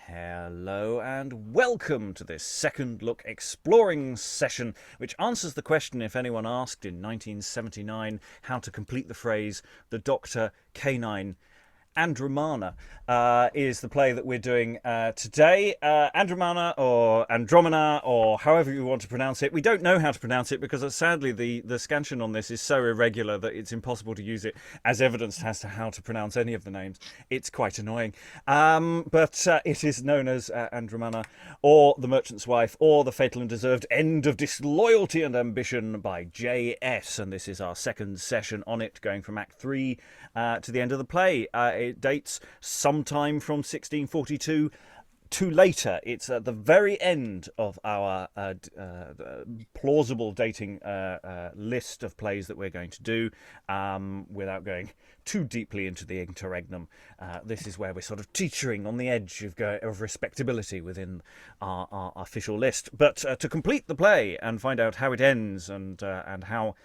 Hello and welcome to this second look exploring session, which answers the question if anyone asked in 1979 how to complete the phrase "the Doctor Canine." Andromana is the play that we're doing today. Andromana, or however you want to pronounce it. We don't know how to pronounce it because sadly the scansion on this is so irregular that it's impossible to use it as evidence as to how to pronounce any of the names. It's quite annoying. But it is known as Andromana, or The Merchant's Wife, or The Fatal and Deserved End of Disloyalty and Ambition by J.S. And this is our second session on it, going from Act 3 to the end of the play. It dates sometime from 1642 to later. It's at the very end of our plausible dating list of plays that we're going to do, without going too deeply into the interregnum. This is where we're sort of teetering on the edge of respectability within our official list. But to complete the play and find out how it ends and how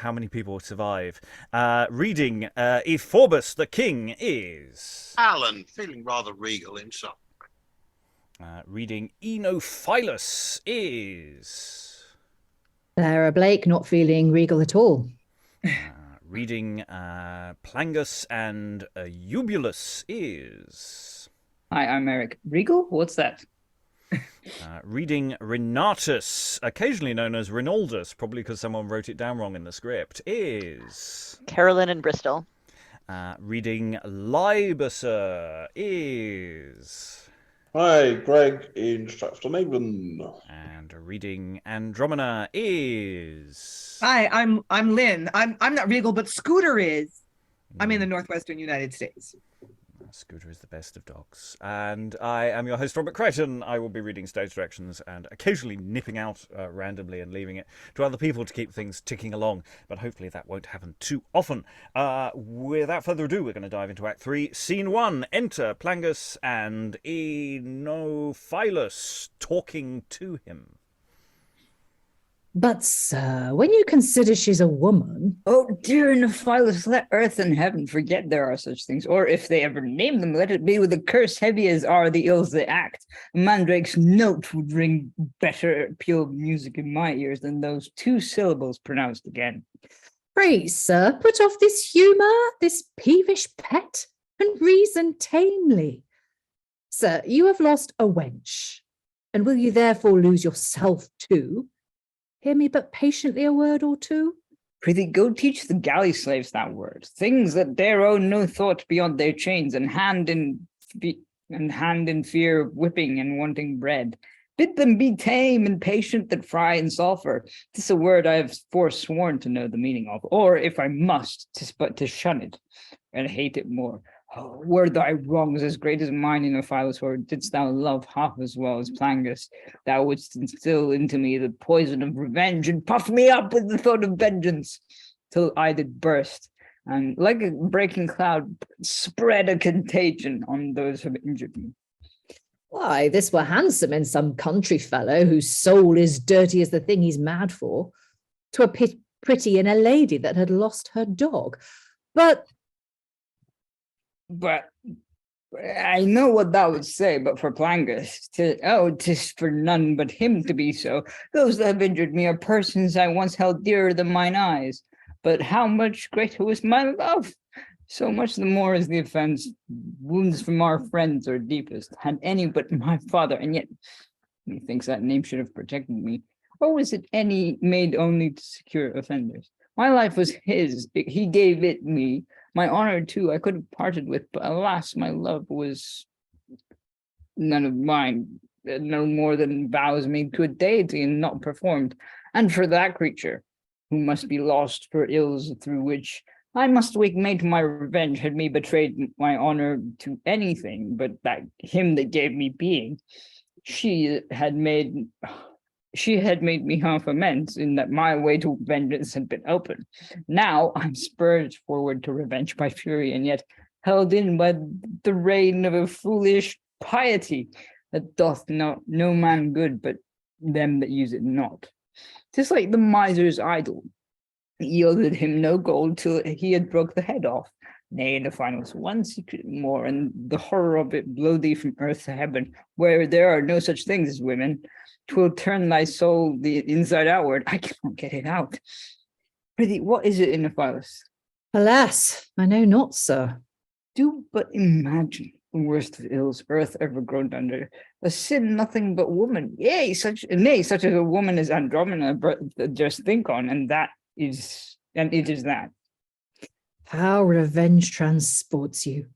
many people survive, reading Ephorbas the King is Alan, feeling rather regal himself. Reading Inophilus is Clara Blake, not feeling regal at all. Reading Plangus and Eubulus is Hi, I'm Eric. Regal? What's that? reading Rinatus, occasionally known as Rinaldus, probably because someone wrote it down wrong in the script, is Carolyn in Bristol. Reading Libacer is Hi, Greg in Stratford-on-Avon. and reading Andromana is Hi, I'm Lynn. I'm not regal, but Scooter is. I'm in the northwestern United States. Scooter is the best of dogs. And I am your host, Robert Crighton. I will be reading stage directions and occasionally nipping out randomly and leaving it to other people to keep things ticking along. But hopefully that won't happen too often. Without further ado, we're going to dive into Act 3. Scene 1. Enter Plangus and Inophilus talking to him. But, sir, when you consider she's a woman... Oh, dear Inophilus, let earth and heaven forget there are such things, or if they ever name them, let it be with a curse heavy as are the ills they act. A mandrake's note would ring better pure music in my ears than those two syllables pronounced again. Pray, sir, put off this humour, this peevish pet, and reason tamely. Sir, you have lost a wench, and will you therefore lose yourself too? Hear me but patiently a word or two. Prithee, go teach the galley slaves that word. Things that dare own no thought beyond their chains, and hand in fear of whipping and wanting bread. Bid them be tame and patient that fry in sulphur. 'Tis a word I have forsworn to know the meaning of, or if I must, 'tis but to shun it and hate it more. Oh, were thy wrongs as great as mine, Inophilus, or didst thou love half as well as Plangus, thou wouldst instill into me the poison of revenge and puff me up with the thought of vengeance, till I did burst, and like a breaking cloud, spread a contagion on those who have injured me. Why, this were handsome in some country fellow whose soul is dirty as the thing he's mad for. 'Twere pretty in a lady that had lost her dog. But I know what thou would say, but for Plangus, 'tis for none but him to be so. Those that have injured me are persons I once held dearer than mine eyes. But how much greater was my love? So much the more is the offense. Wounds from our friends are deepest. Had any but my father, and yet methinks that name should have protected me. Or was it any made only to secure offenders? My life was his, he gave it me. My honor, too, I could have parted with, but alas, my love was none of mine, no more than vows made to a deity and not performed. And for that creature, who must be lost for ills through which I must wake made my revenge, had me betrayed my honor to anything but that him that gave me being. She had made me half amends in that my way to vengeance had been open. Now I'm spurred forward to revenge by fury, and yet held in by the rein of a foolish piety that doth no man good but them that use it not. 'Tis like the miser's idol. It yielded him no gold till he had broke the head off. Nay, Inophilus, one secret more, and the horror of it blow thee from earth to heaven, where there are no such things as women. 'Twill turn thy soul the inside outward. I cannot get it out. Prithee, what is it, Inophilus? Alas, I know not, sir. Do but imagine the worst of ills earth ever groaned under. A sin nothing but woman. Yea, such as a woman as Andromana just think on, and it is that. How revenge transports you.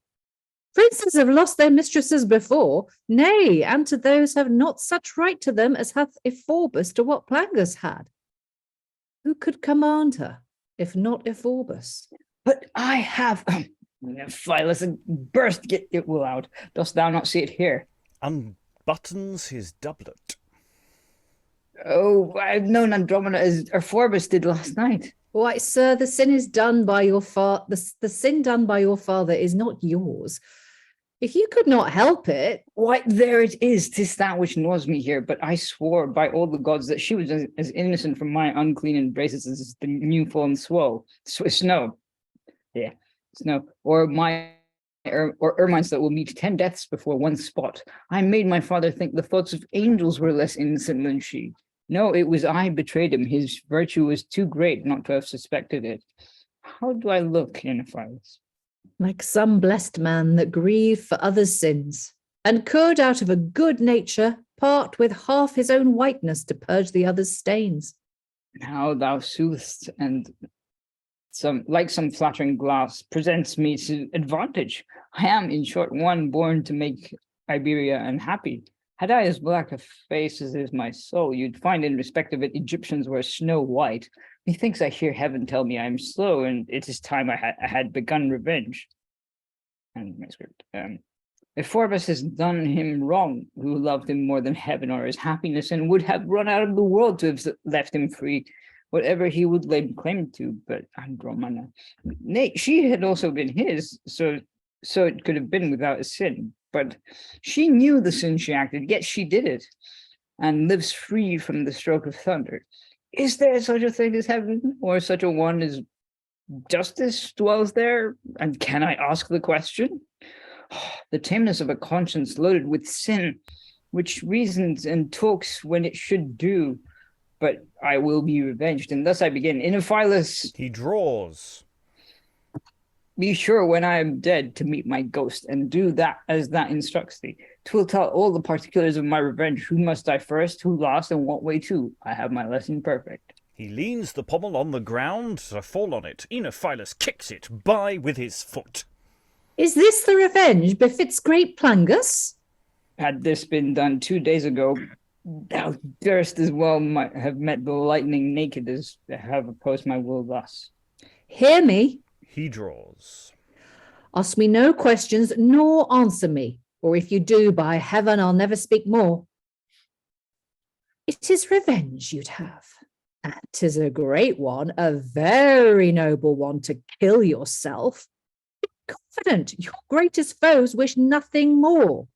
Princes have lost their mistresses before, nay, and to those have not such right to them as hath Ephorbas to what Plangus had. Who could command her, if not Ephorbas? But I have Inophilus, burst get it will out. Dost thou not see it here? Unbuttons his doublet. Oh, I've known Andromana as Ephorbas did last night. Why, sir, the sin is done by your father. The sin done by your father is not yours. If you could not help it, Why, there it is. 'Tis that which gnaws me here. But I swore by all the gods that she was as innocent from my unclean embraces as the new fallen snow. Snow, or ermines that will meet 10 deaths before one spot. I made my father think the thoughts of angels were less innocent than she. No, it was I betrayed him. His virtue was too great not to have suspected it. How do I look, Inophilus? like some blessed man that grieved for others' sins, and could, out of a good nature, part with half his own whiteness to purge the other's stains. How thou soothest, and some flattering glass presents me to advantage. I am, in short, one born to make Iberia unhappy. Had I as black a face as is my soul, you'd find in respect of it Egyptians were snow white. Methinks I hear heaven tell me I am slow, and it is time I had begun revenge. And my script. Ephorbas has done him wrong, who loved him more than heaven or his happiness, and would have run out of the world to have left him free, whatever he would lay claim to. But Andromana, nay, she had also been his, so it could have been without a sin. But she knew the sin she acted, yet she did it, and lives free from the stroke of thunder. Is there such a thing as heaven, or such a one as justice dwells there? And can I ask the question? The tameness of a conscience loaded with sin, which reasons and talks when it should do, but I will be revenged. And thus I begin. Inophilus, He draws. be sure when I am dead to meet my ghost, and do that as that instructs thee. 'Twill tell all the particulars of my revenge. Who must die first, who last, and what way to. I have my lesson perfect. He leans the pommel on the ground to fall on it. Inophilus kicks it by with his foot. Is this the revenge befits great Plangus? Had this been done 2 days ago, thou durst as well might have met the lightning naked as have opposed my will thus. Hear me. He draws. Ask me no questions, nor answer me, or if you do, by heaven, I'll never speak more. It is revenge you'd have, and 'tis a great one, a very noble one, to kill yourself. Be confident your greatest foes wish nothing more.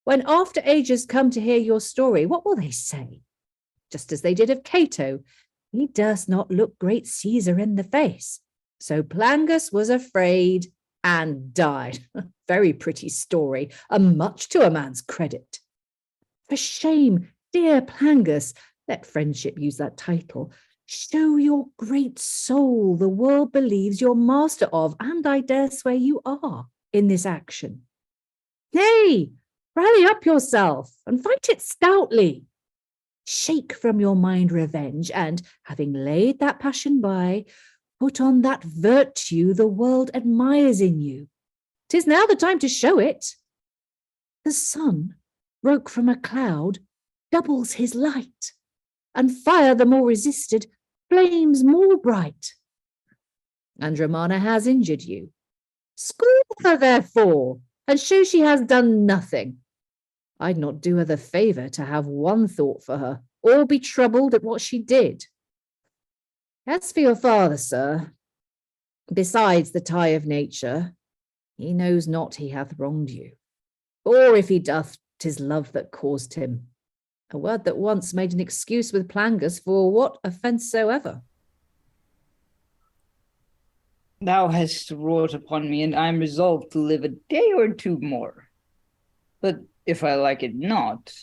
When after ages come to hear your story, what will they say? Just as they did of Cato, he durst not look great Caesar in the face. So Plangus was afraid and died. Very pretty story, and much to a man's credit. For shame, dear Plangus, let friendship use that title. Show your great soul the world believes you're master of, and I dare swear you are, in this action. Nay, rally up yourself and fight it stoutly. Shake from your mind revenge, and having laid that passion by, put on that virtue the world admires in you. 'Tis now the time to show it. The sun, broke from a cloud, doubles his light, and fire the more resisted flames more bright. Andromana has injured you. School her therefore, and show she has done nothing. I'd not do her the favour to have one thought for her, or be troubled at what she did. As for your father, sir, besides the tie of nature, he knows not he hath wronged you. Or if he doth, 'tis love that caused him. A word that once made an excuse with Plangus for what offence soever. Thou hast wrought upon me, and I am resolved to live a day or two more. But if I like it not,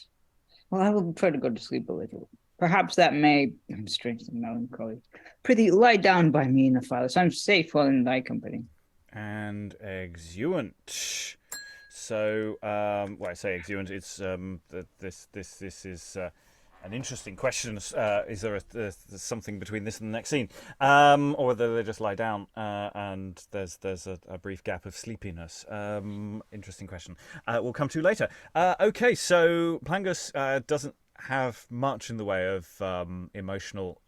well, I will try to go to sleep a little. Perhaps that may, I'm strangely melancholy. Prithee, lie down by me, Inophilus. I'm safe while in thy company. And exeunt. So, well, I say exeunt. It's this is an interesting question. Is there something between this and the next scene, or whether they just lie down and there's a brief gap of sleepiness? Interesting question. We'll come to later. Okay, so Plangus doesn't have much in the way of emotional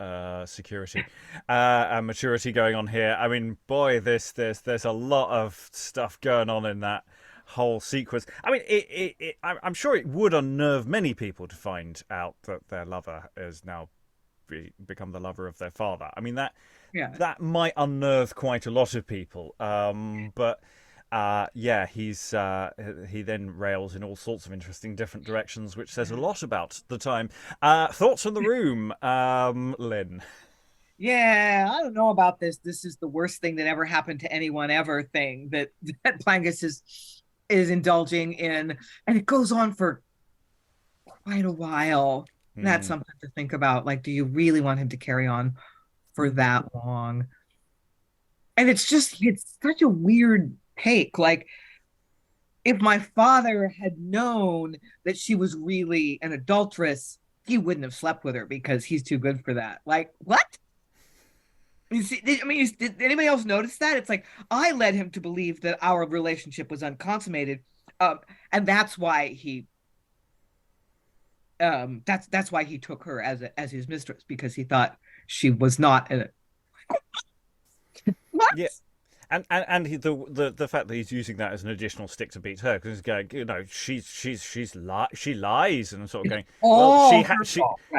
security and maturity going on here. I mean, boy, there's a lot of stuff going on in that whole sequence. I mean, I'm sure it would unnerve many people to find out that their lover has now become the lover of their father. I mean, that might unnerve quite a lot of people. But yeah, he then rails in all sorts of interesting different directions, which says a lot about the time. Thoughts from the room, Lynn? Yeah, I don't know about this. This is the worst thing that ever happened to anyone ever thing that Plangus is indulging in, and it goes on for quite a while. That's something to think about. Like, do you really want him to carry on for that long? And it's such a weird take. Like, if my father had known that she was really an adulteress, he wouldn't have slept with her because he's too good for that. Like, what? You see, did anybody else notice that? It's like, I led him to believe that our relationship was unconsummated, and that's why he that's why he took her as his mistress, because he thought she was not what? Yeah. And the fact that he's using that as an additional stick to beat her, because he's going, you know, she lies, and sort of going, well,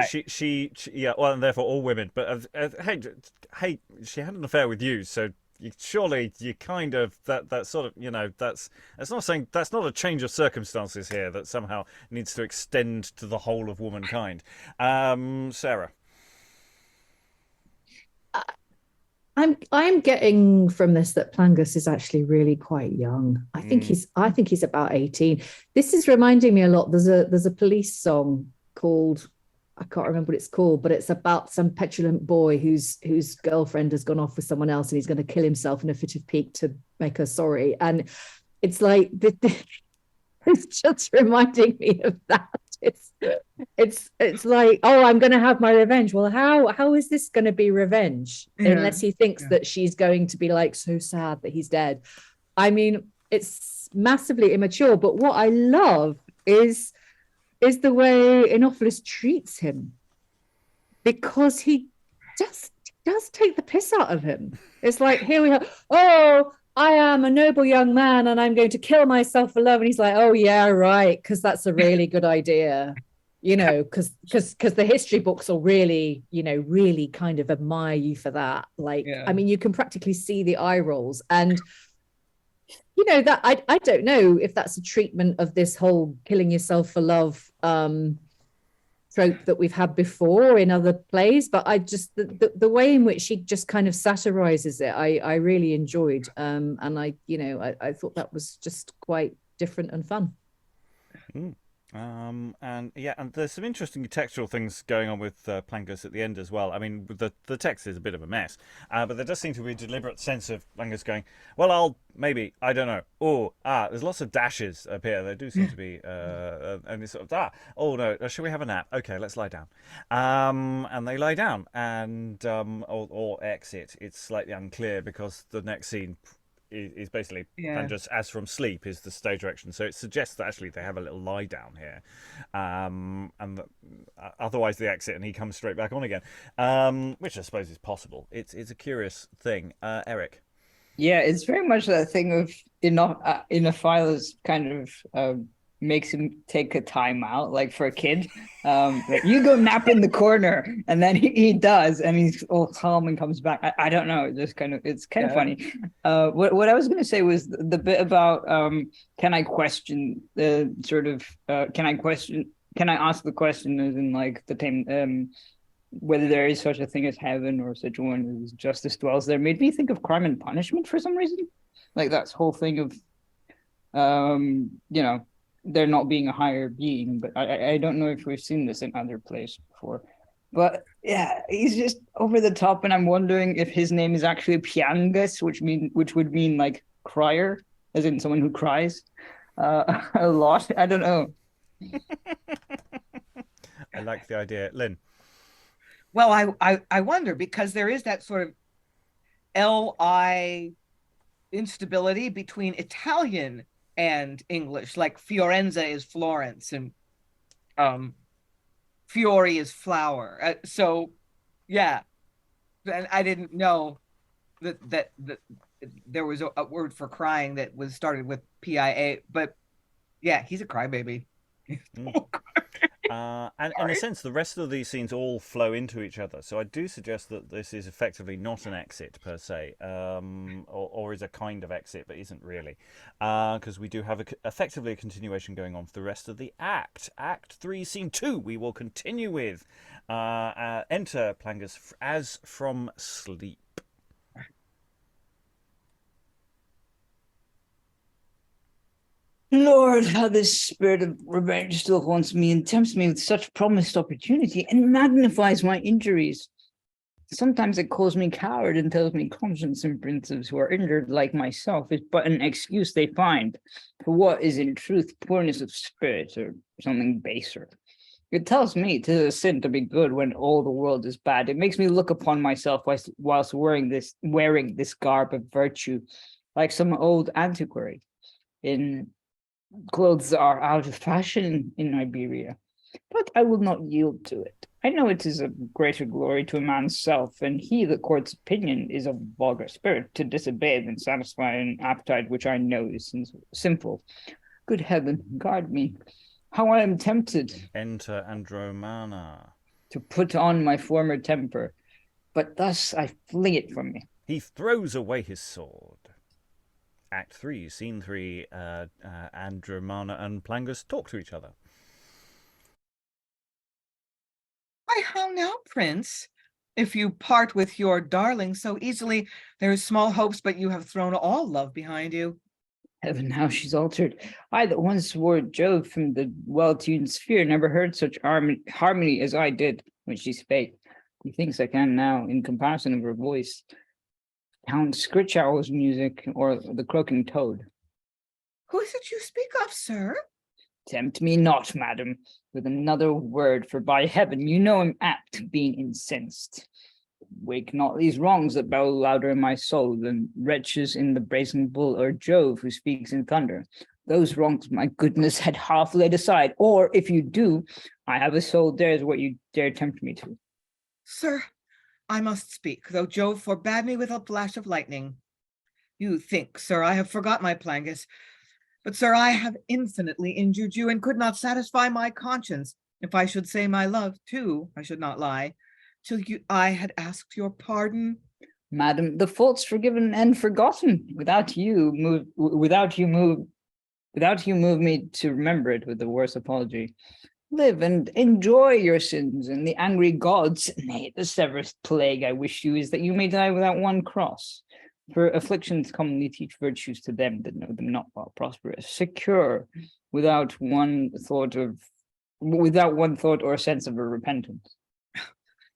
she yeah, well, and therefore all women, but hey, she had an affair with you, so surely you kind of that sort of, you know, that's not saying, that's not a change of circumstances here that somehow needs to extend to the whole of womankind. Sarah. I'm getting from this that Plangus is actually really quite young. I think he's about 18. This is reminding me a lot. There's a Police song called, I can't remember what it's called, but it's about some petulant boy whose girlfriend has gone off with someone else, and he's going to kill himself in a fit of pique to make her sorry. And it's like it's just reminding me of that. It's like, oh, I'm going to have my revenge. Well, how is this going to be revenge unless he thinks that she's going to be like so sad that he's dead? I mean, it's massively immature. But what I love is the way Inophilus treats him, because he just does take the piss out of him. It's like, here we are. Oh, I am a noble young man and I'm going to kill myself for love. And he's like, oh, yeah, right, because that's a really good idea, you know, because the history books will really, you know, really kind of admire you for that. Like, I mean, you can practically see the eye rolls. And, you know, that I don't know if that's a treatment of this whole killing yourself for love trope that we've had before in other plays, but I just the way in which she just kind of satirizes it, I really enjoyed, and I thought that was just quite different and fun. And yeah, and there's some interesting textual things going on with Plangus at the end as well. I mean, the text is a bit of a mess, but there does seem to be a deliberate sense of Plangus going, well, I don't know. There's lots of dashes up here. There do seem to be, and it's sort of, oh no, shall we have a nap? Okay, let's lie down. And they lie down and or exit. It's slightly unclear because the next scene is basically Plangus as from sleep is the stage direction, so it suggests that actually they have a little lie down here, and otherwise they exit and he comes straight back on again, which I suppose is possible. It's a curious thing. Eric. Yeah, it's very much that thing of Inophilus kind of makes him take a time out, like for a kid. Like, you go nap in the corner, and then he does, and he's all calm and comes back. I don't know, it's kind of funny. What I was going to say was the bit about can I question the sort of can I ask the question as in like the time whether there is such a thing as heaven or such one as justice dwells there, made me think of Crime and Punishment for some reason. Like that whole thing of, there not being a higher being, but I don't know if we've seen this in other places before. But yeah, he's just over the top, and I'm wondering if his name is actually Plangus, which would mean like crier, as in someone who cries a lot. I don't know. I like the idea, Lynn. Well, I wonder, because there is that sort of LI instability between Italian and English, like Fiorenza is Florence and Fiori is flower. So yeah, and I didn't know that there was a word for crying that was started with PIA, but yeah, he's a crybaby. And in a sense, the rest of these scenes all flow into each other. So I do suggest that this is effectively not an exit per se, or is a kind of exit, but isn't really, because we do have effectively a continuation going on for the rest of the act. Act 3, Scene 2, we will continue with. Enter Plangus as from sleep. Lord, how this spirit of revenge still haunts me and tempts me with such promised opportunity and magnifies my injuries. Sometimes it calls me coward and tells me conscience and princes who are injured like myself is but an excuse they find for what is in truth poorness of spirit or something baser. It tells me 'tis a sin to be good when all the world is bad. It makes me look upon myself whilst wearing this garb of virtue, like some old antiquary. Clothes are out of fashion in Iberia, but I will not yield to it. I know it is a greater glory to a man's self, and he that courts opinion is of vulgar spirit, to disobey than satisfy an appetite which I know is sinful. Good heaven, guard me, how I am tempted. Enter Andromana. To put on my former temper, but thus I fling it from me. He throws away his sword. Act 3, Scene 3, Andromana and Plangus talk to each other. Why, how now, Prince? If you part with your darling so easily, there is small hopes, but you have thrown all love behind you. Heaven, how she's altered. I that once swore Jove from the well-tuned sphere never heard such harmony as I did when she spake. Methinks I can now, in comparison of her voice, count scritch owl's music or the croaking toad. Who is it you speak of, sir? Tempt me not, madam, with another word, for by heaven you know I'm apt, being incensed. Wake not these wrongs that bellow louder in my soul than wretches in the brazen bull or Jove who speaks in thunder. Those wrongs my goodness had half laid aside, or if you do, I have a soul dares what you dare tempt me to. Sir, I must speak, though Jove forbade me with a flash of lightning. You think, sir, I have forgot my Plangus, but, sir, I have infinitely injured you and could not satisfy my conscience. If I should say my love, too, I should not lie, till I had asked your pardon. Madam, the fault's forgiven and forgotten. Without you move me to remember it with the worst apology. Live and enjoy your sins, and the angry gods, nay, the severest plague I wish you is that you may die without one cross. For afflictions commonly teach virtues to them that know them not, while prosperous, secure, without one thought or sense of a repentance.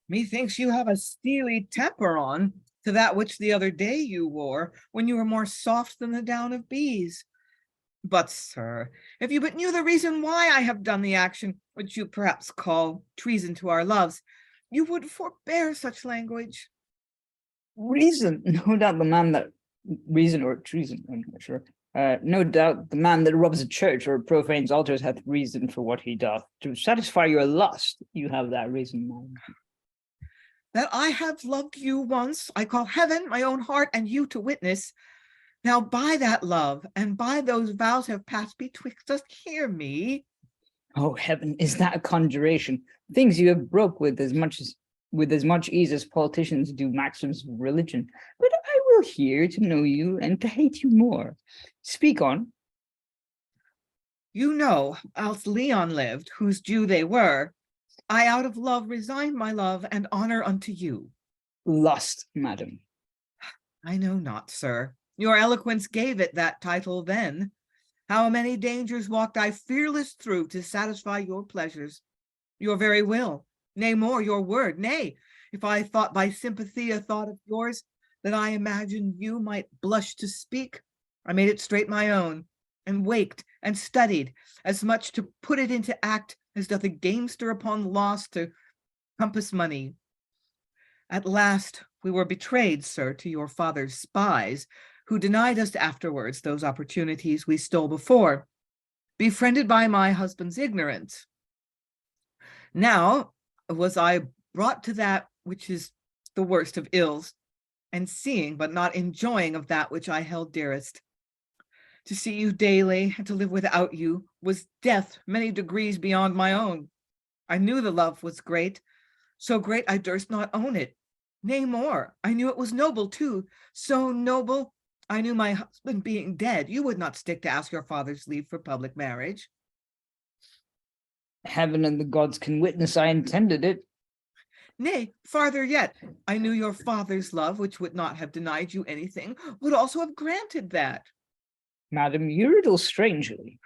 Methinks you have a steely temper on to that which the other day you wore, when you were more soft than the down of bees. But, sir, if you but knew the reason why I have done the action, which you perhaps call treason to our loves, you would forbear such language. Reason, no doubt the man that reason or treason, I'm not sure. No doubt the man that robs a church or profanes altars hath reason for what he doth. To satisfy your lust, you have that reason, man. That I have loved you once, I call heaven, my own heart, and you to witness. Now by that love and by those vows have passed betwixt us, hear me. Oh heaven, is that a conjuration? Things you have broke with as much ease as politicians do maxims of religion. But I will hear to know you and to hate you more. Speak on. You know, else Leon lived, whose Jew they were. I out of love resign my love and honor unto you. Lust, madam. I know not, sir. Your eloquence gave it that title then. How many dangers walked I fearless through to satisfy your pleasures, your very will, nay more, your word. Nay, if I thought by sympathy a thought of yours that I imagined you might blush to speak, I made it straight my own, and waked and studied as much to put it into act as doth a gamester upon loss to compass money. At last we were betrayed, sir, to your father's spies, who denied us afterwards those opportunities we stole before, befriended by my husband's ignorance. Now was I brought to that which is the worst of ills, and seeing but not enjoying of that which I held dearest. To see you daily and to live without you was death many degrees beyond my own. I knew the love was great, so great I durst not own it. Nay more, I knew it was noble too, so noble I knew my husband being dead, you would not stick to ask your father's leave for public marriage. Heaven and the gods can witness I intended it. Nay, farther yet, I knew your father's love, which would not have denied you anything, would also have granted that. Madam, you riddle strangely.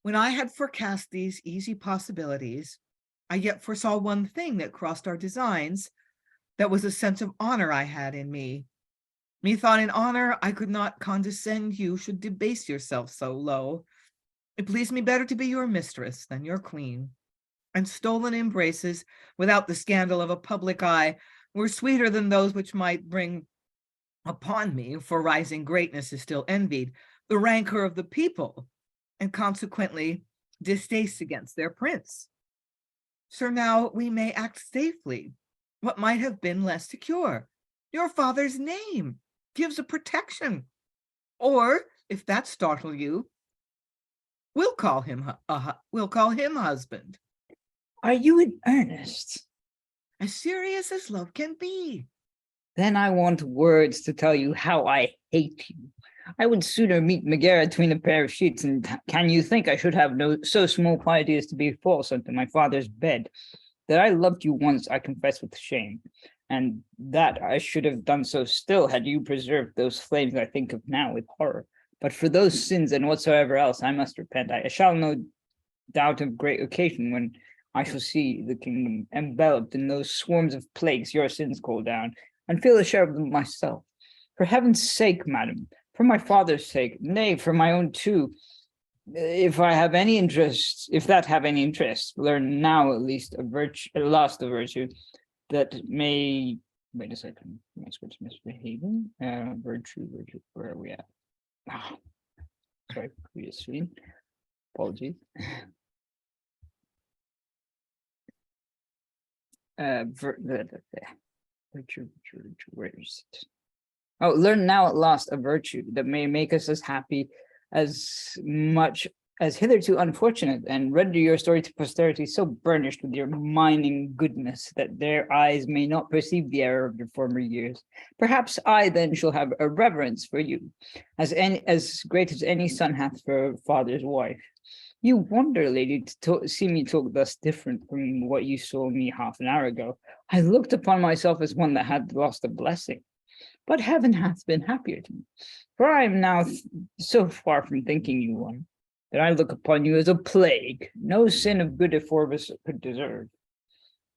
When I had forecast these easy possibilities, I yet foresaw one thing that crossed our designs. That was a sense of honor I had in me. Methought in honor I could not condescend you should debase yourself so low. It pleased me better to be your mistress than your queen. And stolen embraces, without the scandal of a public eye, were sweeter than those which might bring upon me, for rising greatness is still envied, the rancor of the people, and consequently distaste against their prince. Sir, now we may act safely. What might have been less secure? Your father's name gives a protection. Or, if that startle you, we'll call him husband. Are you in earnest? As serious as love can be. Then I want words to tell you how I hate you. I would sooner meet Megara between a pair of sheets, and can you think I should have no so small piety as to be false unto my father's bed? That I loved you once, I confess with shame, and that I should have done so still had you preserved those flames I think of now with horror. But for those sins and whatsoever else, I must repent. I shall no doubt have great occasion when I shall see the kingdom enveloped in those swarms of plagues your sins call down, and feel a share of them myself. For heaven's sake, madam, for my father's sake, nay, for my own too, if that have any interest, learn now at least a virtue, that may, wait a second, my script's misbehaving, virtue, where are we at? Sorry, previous screen, apologies. Virtue, where is it? Oh, learn now at last a virtue that may make us as happy as much as hitherto unfortunate, and render your story to posterity so burnished with your mining goodness that their eyes may not perceive the error of your former years. Perhaps I then shall have a reverence for you, as great as any son hath for a father's wife. You wonder, lady, to see me talk thus different from what you saw me half an hour ago. I looked upon myself as one that had lost a blessing, but heaven hath been happier to me. For I am now so far from thinking you one, that I look upon you as a plague, no sin of good Ephorbas could deserve.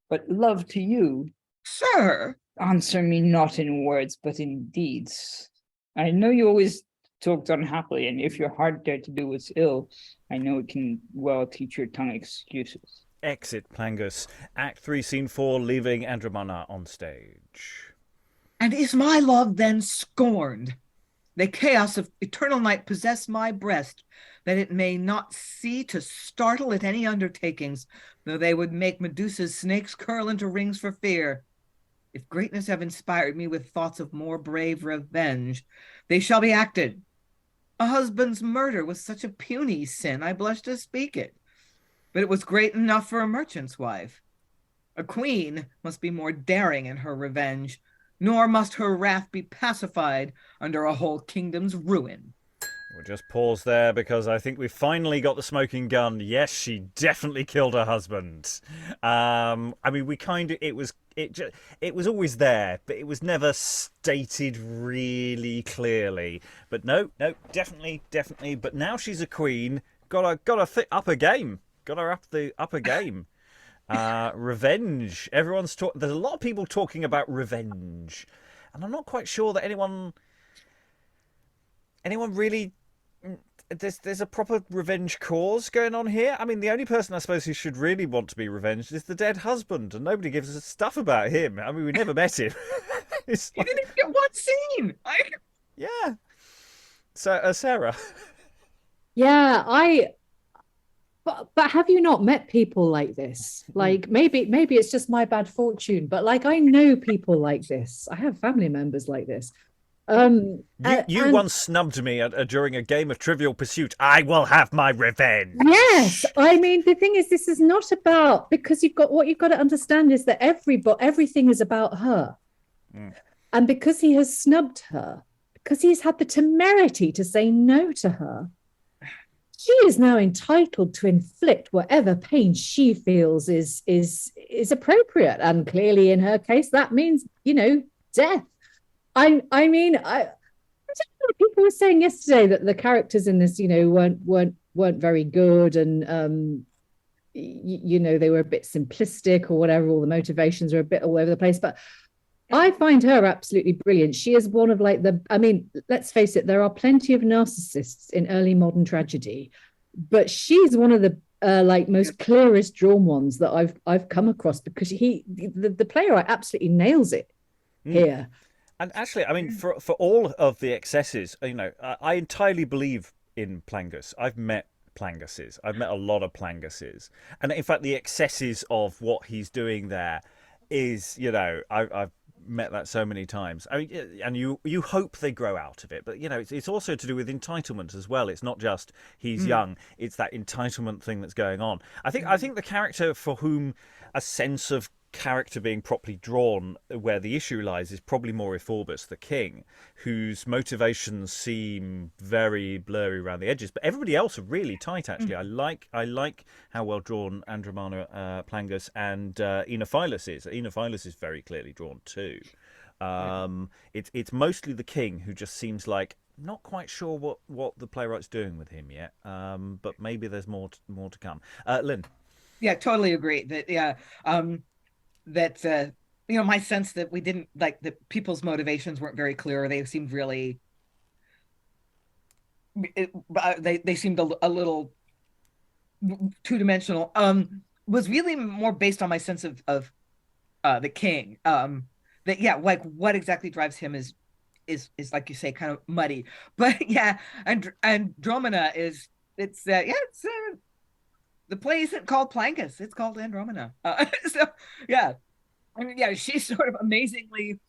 But love to you, Sir, answer me not in words, but in deeds. I know you always talked unhappily, and if your heart dare to do what's ill, I know it can well teach your tongue excuses. Exit Plangus. Act 3, Scene 4, leaving Andromana on stage. and is my love then scorned? The chaos of eternal night possess my breast, that it may not see to startle at any undertakings, though they would make Medusa's snakes curl into rings for fear. If greatness have inspired me with thoughts of more brave revenge, they shall be acted. A husband's murder was such a puny sin, I blush to speak it, but it was great enough for a merchant's wife. A queen must be more daring in her revenge, nor must her wrath be pacified under a whole kingdom's ruin. We'll just pause there because I think we finally got the smoking gun. Yes, she definitely killed her husband. I mean, it was always there, but it was never stated really clearly. But no, definitely. But now she's a queen. Got her up a game. Got her up a game. Revenge. There's a lot of people talking about revenge, and I'm not quite sure that anyone really. There's a proper revenge cause going on here. I mean, the only person I suppose who should really want to be revenged is the dead husband, and nobody gives us stuff about him. I mean, we never met him. You didn't even get one scene. Yeah. So, Sarah. Yeah, but have you not met people like this? Like maybe it's just my bad fortune, but like I know people like this. I have family members like this. You once snubbed me during a game of Trivial Pursuit. I will have my revenge. Yes, I mean the thing is, this is not about, because you've got to understand is that everything is about her, and because he has snubbed her, because he's had the temerity to say no to her, she is now entitled to inflict whatever pain she feels is appropriate, and clearly in her case that means death. I mean, people were saying yesterday that the characters in this, weren't very good, and they were a bit simplistic or whatever. All the motivations are a bit all over the place, but I find her absolutely brilliant. She is one of let's face it, there are plenty of narcissists in early modern tragedy, but she's one of the most clearest drawn ones that I've come across, because the playwright absolutely nails it here. And actually, I mean, for all of the excesses, I entirely believe in Plangus. I've met Planguses. I've met a lot of Planguses. And in fact, the excesses of what he's doing there is, I've met that so many times. I mean, and you hope they grow out of it. But, it's also to do with entitlement as well. It's not just he's young. It's that entitlement thing that's going on. I think the character for whom a sense of character being properly drawn, where the issue lies, is probably more Ephorbas, the king, whose motivations seem very blurry around the edges, but everybody else are really tight. Actually, I like how well drawn Andromana, Plangus, and Inophilus is. Inophilus is very clearly drawn too. It's mostly the king who just seems like not quite sure what the playwright's doing with him yet, but maybe there's more to come. Lynn. Yeah, totally agree. That my sense that we didn't that people's motivations weren't very clear. They seemed really they seemed a little two-dimensional. Was really more based on my sense of the king. What exactly drives him is like you say, kind of muddy. But yeah, and Andromana is the play isn't called Plangus; it's called Andromana. So, yeah, I mean, yeah, she's sort of amazingly,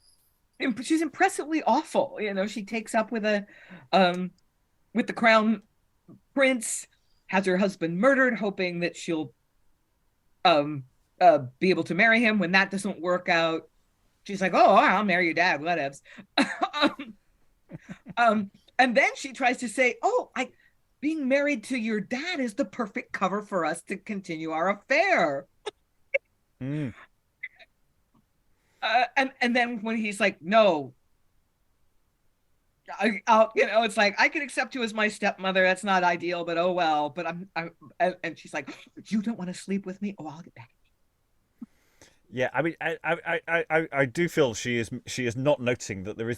she's impressively awful. She takes up with the crown prince, has her husband murdered, hoping that she'll be able to marry him. When that doesn't work out, she's like, "Oh, I'll marry your dad, whatevs." And then she tries to say, "Oh, being married to your dad is the perfect cover for us to continue our affair." And then when he's like, "No, I'll it's like, I can accept you as my stepmother. That's not ideal, but oh well." But and she's like, "You don't want to sleep with me? Oh, I'll get back." Yeah, I mean, I do feel she is not noticing that there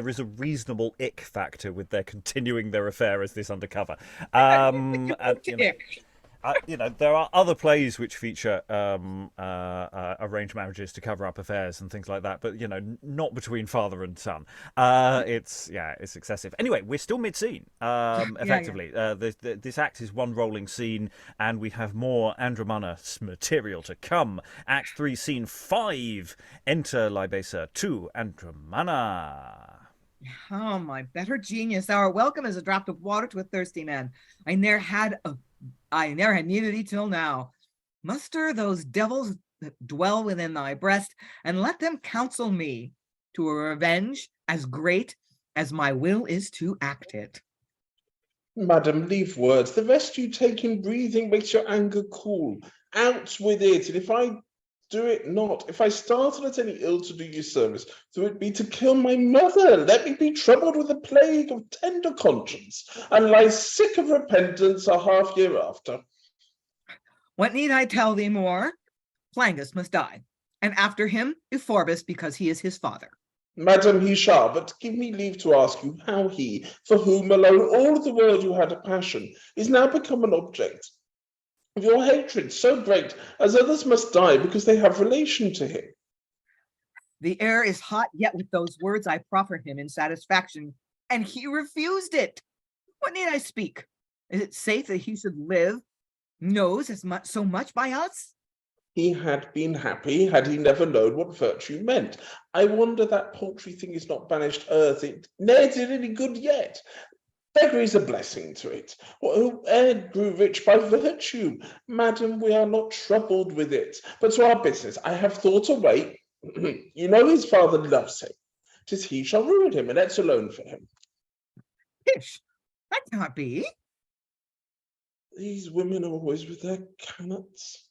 is a reasonable ick factor with their continuing their affair as this undercover. There are other plays which feature arranged marriages to cover up affairs and things like that, but not between father and son. It's excessive. Anyway, we're still mid-scene. Effectively, this act is one rolling scene, and we have more Andromana material to come. Act 3, Scene 5. Enter Libacer to Andromana. Oh, my better genius! Thou art welcome as a drop of water to a thirsty man. I ne'er had needed thee till now. Muster those devils that dwell within thy breast, and let them counsel me to a revenge as great as my will is to act it. Madam, leave words. The rest you take in breathing makes your anger cool. Out with it, and if I do it not, if I started at any ill to do you service, though it be to kill my mother, let me be troubled with a plague of tender conscience, and lie sick of repentance a half year after. What need I tell thee more? Plangus must die, and after him Ephorbas, because he is his father. Madam, he shall, but give me leave to ask you how he, for whom alone all the world you had a passion, is now become an object of your hatred so great as others must die because they have relation to him. The air is hot yet with those words I proffered him in satisfaction, and he refused it. What need I speak? Is it safe that he should live, knows as much so much by us? He had been happy had he never known what virtue meant. I wonder that paltry thing is not banished earth. It ne'er did any good yet. Beggary a blessing to it. Whoe'er grew rich by virtue. Madam, we are not troubled with it. But to our business, I have thought a way. You know his father loves him. 'Tis he shall ruin him, and let's alone for him. Pish, that cannot be. These women are always with their cannots.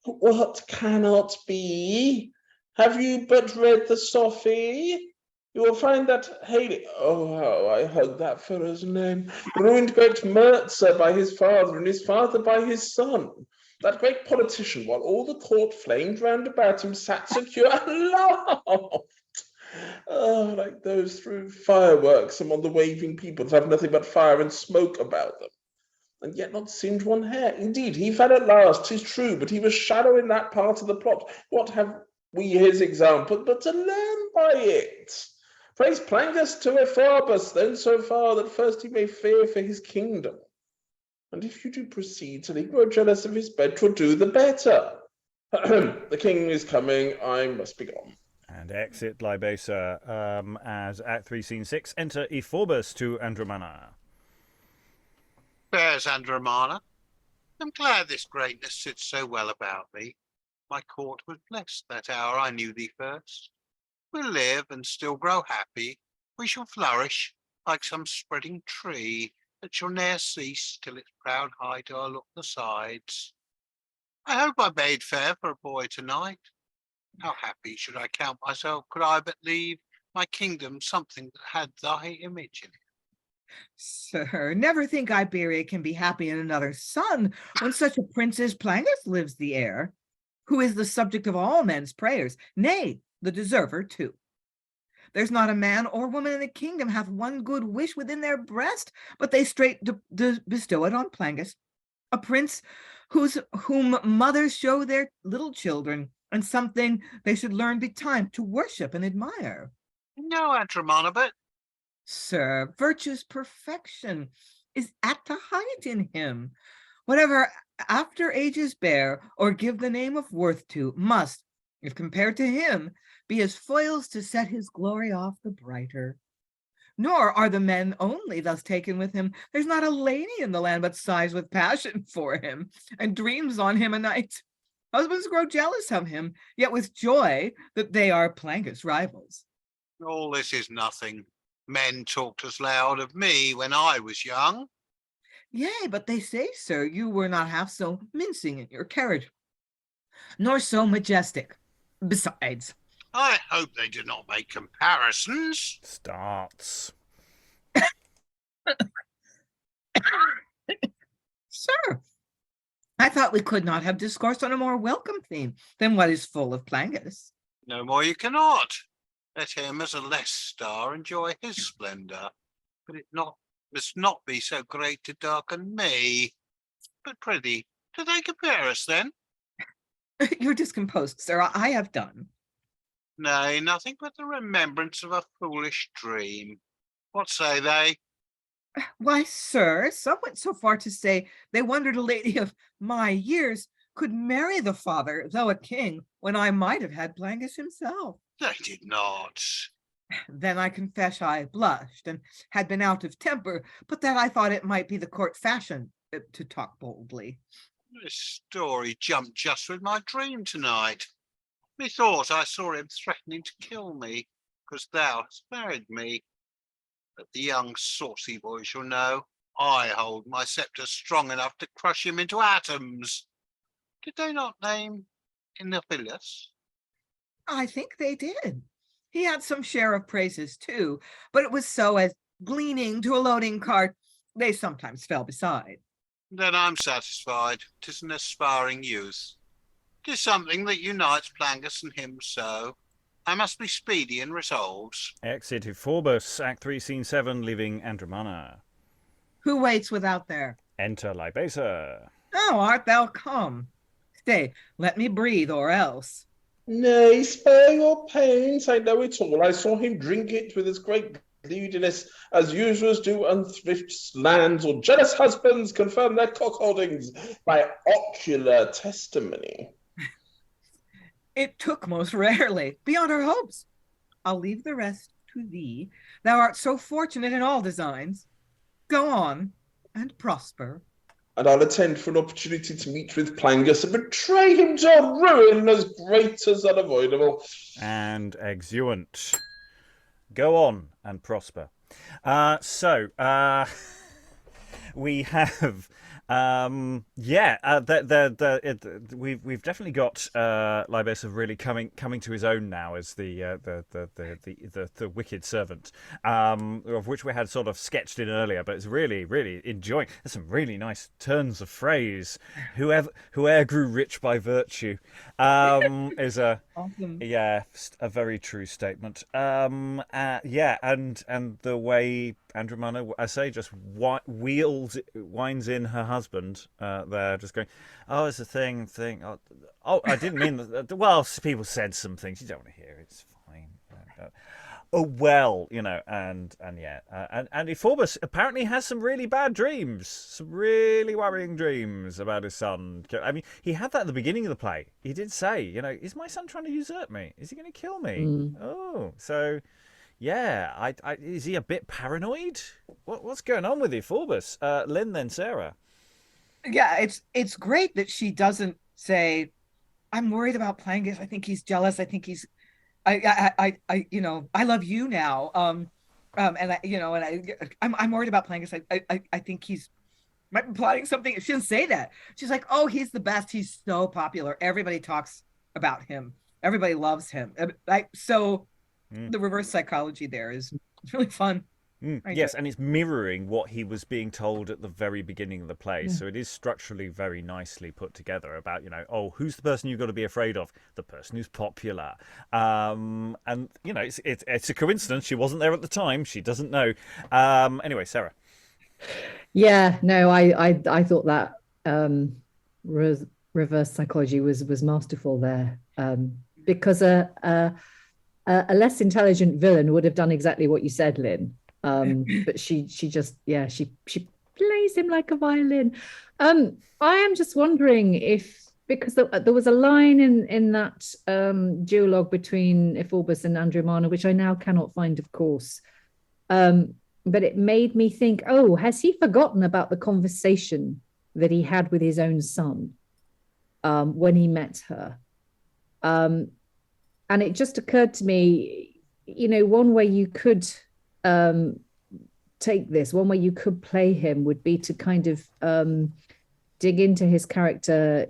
What cannot be? Have you but read the Sophie? You will find that Haley, oh, how I hug that fellow's name, ruined great Mertzer by his father, and his father by his son. That great politician, while all the court flamed round about him, sat secure and laughed. Oh, like those through fireworks among the waving people that have nothing but fire and smoke about them, and yet not singed one hair. Indeed, he fell at last, 'tis true, but he was shadow in that part of the plot. What have we his example but to learn by it? Praise Plangus to Ephorbas, then so far that first he may fear for his kingdom. And if you do proceed till he grow jealous of his bed, 'twill do the better. The king is coming, I must be gone. And exit Libacer, as Act 3, Scene 6, enter Ephorbas to Andromana. Fares Andromana. I'm glad this greatness sits so well about me. My court was blessed that hour I knew thee first. We'll live and still grow happy. We shall flourish like some spreading tree that shall ne'er cease till its proud height o'erlook the sides. I hope I bade fair for a boy tonight. How happy should I count myself could I but leave my kingdom something that had thy image in it. Sir, never think Iberia can be happy in another son when such a prince as Plangus lives the heir, who is the subject of all men's prayers, nay, the deserver too. There's not a man or woman in the kingdom hath one good wish within their breast, but they straight bestow it on Plangus, a prince whom mothers show their little children, and something they should learn betime to worship and admire. No, Andromana, but Sir, virtue's perfection is at the height in him. Whatever after ages bear or give the name of worth to must, if compared to him, be as foils to set his glory off the brighter. Nor are the men only thus taken with him. There's not a lady in the land but sighs with passion for him and dreams on him a night. Husbands grow jealous of him, yet with joy that they are Plangus rivals. all this is nothing. Men talked as loud of me when I was young. Yea, but they say, sir, you were not half so mincing in your carriage, nor so majestic. Besides, I hope they did not make comparisons. Starts. sir, I thought we could not have discoursed on a more welcome theme than what is full of Plangus. No more you cannot. Let him as a less star enjoy his splendour, but it must not be so great to darken me. But prithee, do they compare us then? You're discomposed, sir. I have done. Nay, nothing but the remembrance of a foolish dream. What say they? Why, sir, some went so far to say they wondered a lady of my years could marry the father, though a king, when I might have had Plangus himself. They did not. Then I confess I blushed and had been out of temper, but that I thought it might be the court fashion to talk boldly. This story jumped just with my dream tonight. Methought I saw him threatening to kill me, because thou hast married me. But the young saucy boy shall know, I hold my sceptre strong enough to crush him into atoms. Did they not name Inophilus? I think they did. He had some share of praises too, but it was so as gleaning to a loading cart, they sometimes fell beside. Then I'm satisfied. 'Tis an aspiring youth. 'Tis something that unites Plangus and him so. I must be speedy in resolves. Exit Ephorbas, Act 3, Scene 7, leaving Andromana. Who waits without there? Enter Libacer. Oh, art thou come? Stay, let me breathe, or else. Nay, spare your pains. I know it all. I saw him drink it with as great greediness as usurers do unthrift lands, or jealous husbands confirm their cockholdings by ocular testimony. It took most rarely, beyond our hopes. I'll leave the rest to thee. Thou art so fortunate in all designs. Go on, and prosper. And I'll attend for an opportunity to meet with Plangus and betray him to ruin as great as unavoidable. And exeunt. Go on and prosper. We have we've definitely got Libacer really coming to his own now as the wicked servant, of which we had sort of sketched in earlier, but it's really enjoying. There's some really nice turns of phrase. Whoe'er grew rich by virtue is a Awesome. a very true statement. And the way Andromana, I say, just winds in her husband there, just going, oh, it's a thing. Oh, I didn't mean that. Well, people said some things you don't want to hear. It's fine. Oh well, and Euphorbus apparently has some really bad dreams, some really worrying dreams about his son. I mean, he had that at the beginning of the play. He did say, is my son trying to usurp me? Is he going to kill me? Oh, so. Yeah, is he a bit paranoid? What's going on with Euphorbus? Lynn, then Sarah. Yeah, it's great that she doesn't say, I'm worried about Plangus. I think he's jealous. I think he's, I love you now. I'm worried about Plangus. I think he's might be plotting something. She didn't say that. She's like, oh, he's the best. He's so popular. Everybody talks about him. Everybody loves him. The reverse psychology there is really fun. Yes, and it's mirroring what he was being told at the very beginning of the play. So it is structurally very nicely put together about, who's the person you've got to be afraid of? The person who's popular. It's a coincidence. She wasn't there at the time. She doesn't know. Anyway, Sarah. Yeah, no, I thought that reverse psychology was masterful there, because a less intelligent villain would have done exactly what you said, Lynn. But she just, she plays him like a violin. I am just wondering if, because there was a line in that duologue between Ephorbas and Andromana, which I now cannot find, of course. But it made me think, oh, has he forgotten about the conversation that he had with his own son when he met her? And it just occurred to me, one way you could take this, one way you could play him would be to kind of dig into his character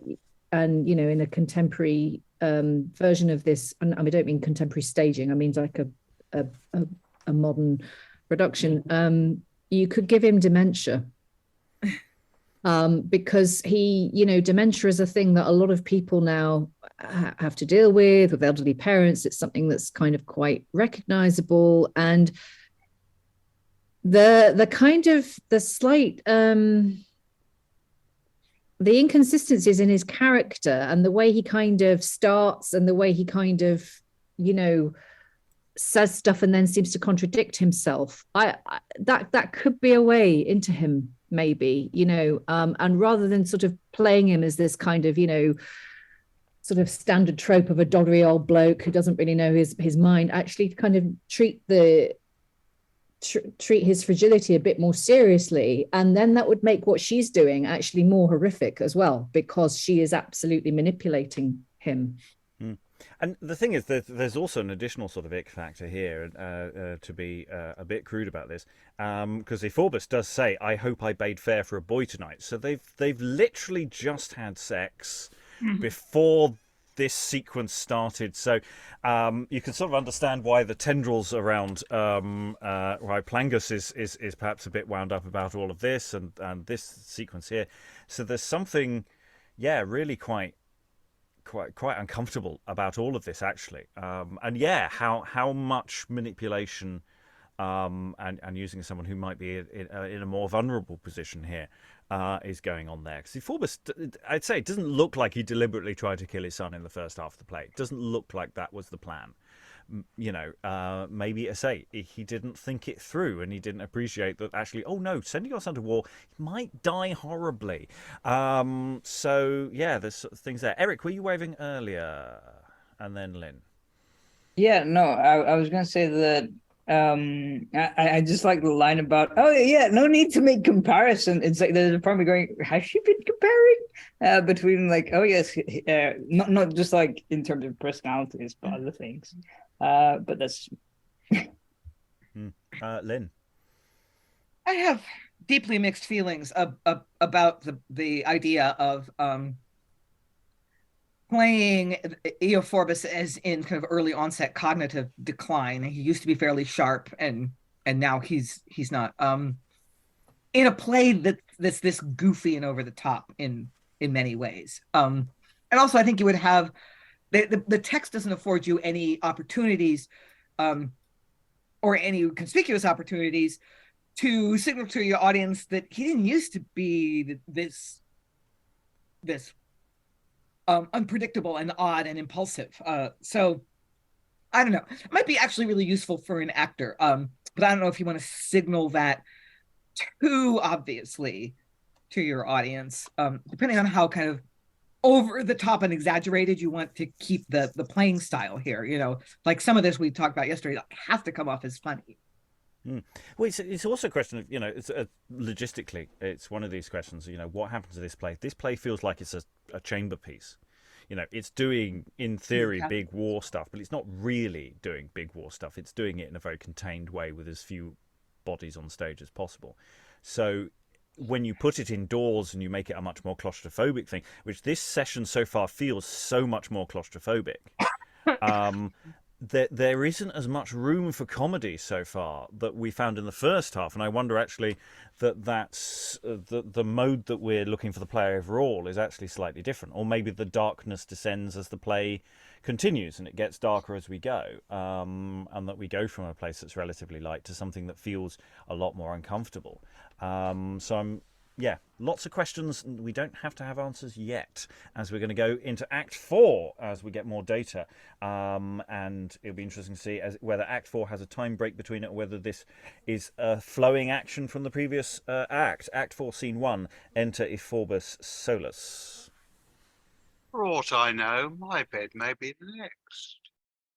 and, in a contemporary version of this. And I don't mean contemporary staging. I mean like a modern production. You could give him dementia. Because dementia is a thing that a lot of people now have to deal with elderly parents. It's something that's kind of quite recognizable, and the kind of the slight the inconsistencies in his character and the way he kind of starts and the way he kind of says stuff and then seems to contradict himself. That could be a way into him, maybe, and rather than sort of playing him as this kind of, sort of standard trope of a doddery old bloke who doesn't really know his mind, actually kind of treat his fragility a bit more seriously. And then that would make what she's doing actually more horrific as well, because she is absolutely manipulating him. And the thing is that there's also an additional sort of ick factor here, to be a bit crude about this, because Ephorbas does say, "I hope I bade fair for a boy tonight." So they've literally just had sex before this sequence started. So you can sort of understand why the tendrils around why Plangus is perhaps a bit wound up about all of this and this sequence here. So there's something, really quite uncomfortable about all of this, actually. And how much manipulation and using someone who might be in a more vulnerable position here is going on there. Because Euphorbus, I'd say, it doesn't look like he deliberately tried to kill his son in the first half of the play. It doesn't look like that was the plan. Maybe, he didn't think it through, and he didn't appreciate that actually, oh no, sending your son to war, he might die horribly. There's sort of things there. Eric, were you waving earlier? And then Lynn. Yeah, no, I was gonna say that I just like the line about, oh yeah, no need to make comparison. It's like there's a part of me going, has she been comparing between like, oh yes, not just like in terms of personalities, but other things. But that's Lynn. I have deeply mixed feelings about the idea of playing Euphorbus as in kind of early onset cognitive decline. He used to be fairly sharp, and now he's not. In a play that's this goofy and over the top in many ways. And also, I think you would have the text doesn't afford you any opportunities, or any conspicuous opportunities to signal to your audience that he didn't used to be this unpredictable and odd and impulsive. So I don't know. It might be actually really useful for an actor. But I don't know if you want to signal that too obviously to your audience, depending on how kind of over the top and exaggerated you want to keep the playing style here. Like some of this we talked about yesterday has to come off as funny. Well, it's also a question of, it's logistically, it's one of these questions, what happens to this play? This play feels like it's a chamber piece. It's doing, in theory, big war stuff, but it's not really doing big war stuff. It's doing it in a very contained way with as few bodies on stage as possible. So when you put it indoors and you make it a much more claustrophobic thing, which this session so far feels so much more claustrophobic, there isn't as much room for comedy so far that we found in the first half. And I wonder actually that's the mode that we're looking for the play overall is actually slightly different. Or maybe the darkness descends as the play continues and it gets darker as we go, and that we go from a place that's relatively light to something that feels a lot more uncomfortable. Lots of questions. We don't have to have answers yet, as we're going to go into Act 4 as we get more data. And it'll be interesting to see whether Act 4 has a time break between it, or whether this is a flowing action from the previous act. Act 4, Scene 1, enter Ephorbas Solus. For aught I know, my bed may be the next.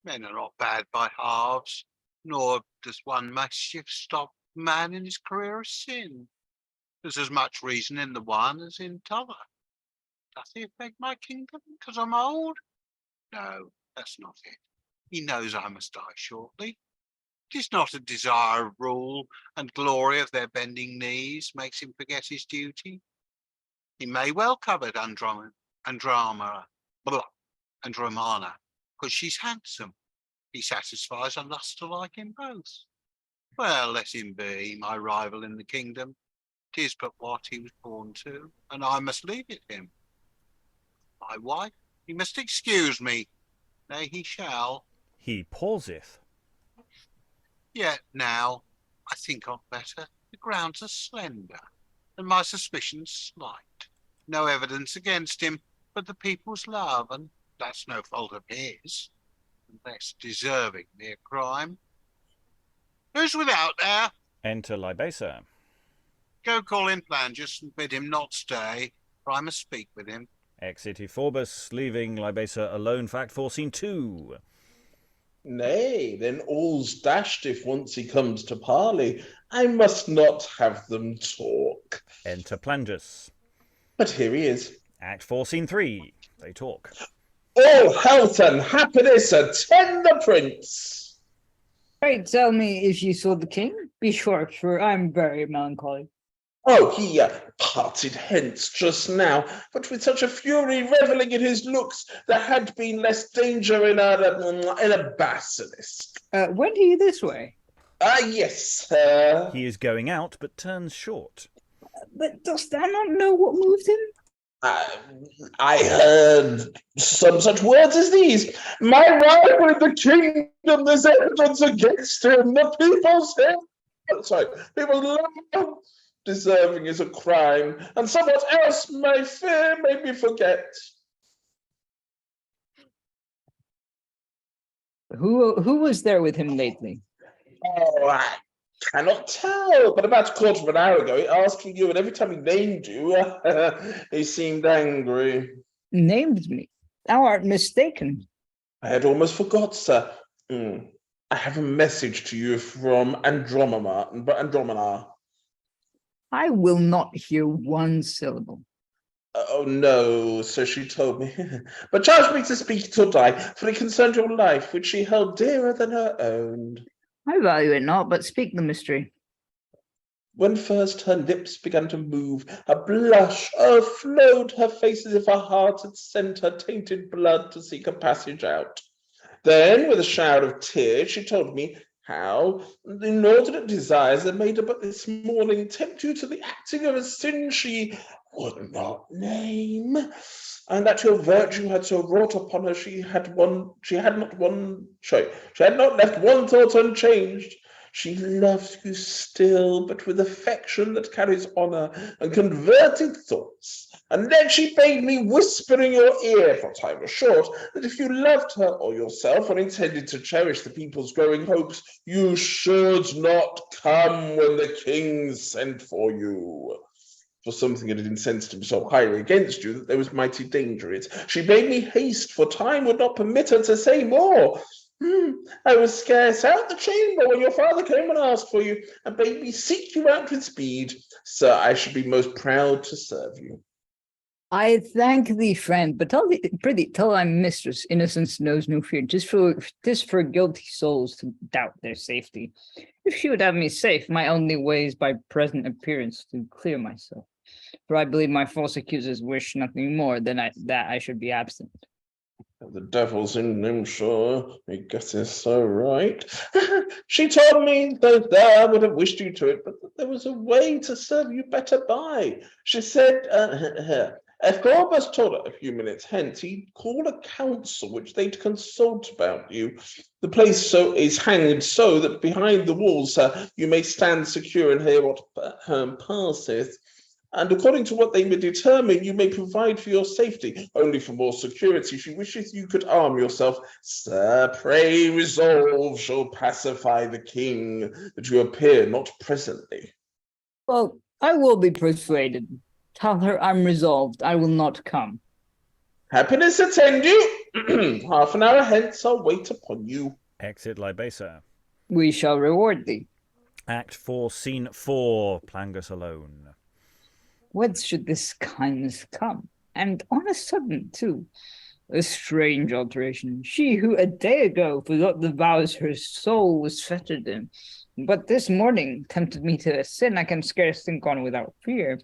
Men are not bad by halves, nor does one mischief stop man in his career of sin. There's as much reason in the one as in t'other. Doth he affect my kingdom because I'm old? No, that's not it. He knows I must die shortly. 'Tis not a desire of rule and glory of their bending knees makes him forget his duty. He may well covet Andromana, because she's handsome. He satisfies a lust alike in both. Well, let him be my rival in the kingdom. 'Tis but what he was born to, and I must leave it him. My wife, he must excuse me. Nay, he shall. He pauseth. Yet now, I think on better. The grounds are slender, and my suspicions slight. No evidence against him, but the people's love, and that's no fault of his, unless deserving mere crime. Who's without there? Enter Libacer. Go call in Plangus and bid him not stay, for I must speak with him. Exit Ephorbas, leaving Libacer alone for Act 4, Scene 2. Nay, then all's dashed if once he comes to parley. I must not have them talk. Enter Plangus. But here he is. Act 4, Scene 3. They talk. All health and happiness attend the prince. Pray tell me if you saw the king? Be short, for I'm very melancholy. Oh, he parted hence just now, but with such a fury revelling in his looks, there had been less danger in a basilisk. Went he this way? Yes, sir. He is going out, but turns short. But dost thou not know what moved him? I heard some such words as these. My rival in the kingdom, there's evidence against him. The people's love deserving is a crime, and somewhat else my fear made me forget. Who was there with him lately? Oh, I cannot tell, but about a quarter of an hour ago he asked for you, and every time he named you, he seemed angry. Named me? Thou art mistaken. I had almost forgot, sir. I have a message to you from Andromana. I will not hear one syllable. Oh, no, so she told me. But charged me to speak till die, for it concerned your life, which she held dearer than her own. I value it not, but speak the mystery. When first her lips began to move, a blush overflowed her face as if her heart had sent her tainted blood to seek a passage out. Then, with a shower of tears, she told me how the inordinate desires that made her but this morning tempt you to the acting of a sin she would not name, and that your virtue had so wrought upon her she had not left one thought unchanged. She loves you still, but with affection that carries honor and converted thoughts. And then she bade me whisper in your ear, for time was short, that if you loved her or yourself or intended to cherish the people's growing hopes, you should not come when the king sent for you. For something had incensed him so highly against you that there was mighty danger in it. She bade me haste, for time would not permit her to say more. I was scarce out the chamber when your father came and asked for you, and bade me seek you out with speed. Sir, I should be most proud to serve you. I thank thee, friend, but prithee, tell thy mistress, innocence knows no fear. 'Tis for guilty souls to doubt their safety. If she would have me safe, my only way is by present appearance to clear myself. For I believe my false accusers wish nothing more than that I should be absent. The devil's in him, sure. He gets it so right. She told me that I would have wished you to it, but that there was a way to serve you better by. She said, Ephorbas told her a few minutes hence he'd call a council which they'd consult about you. The place is hanged so that behind the walls, you may stand secure and hear what passeth. And according to what they may determine, you may provide for your safety. Only for more security, she wishes you could arm yourself. Sir, pray resolve shall pacify the king, that you appear not presently. Well, I will be persuaded. Tell her I'm resolved. I will not come. Happiness attend you. Half an hour hence I'll wait upon you. Exit Libacer. We shall reward thee. Act 4, Scene 4, Plangus alone. Whence should this kindness come? And on a sudden, too. A strange alteration. She who a day ago forgot the vows her soul was fettered in, but this morning tempted me to a sin I can scarce think on without fear,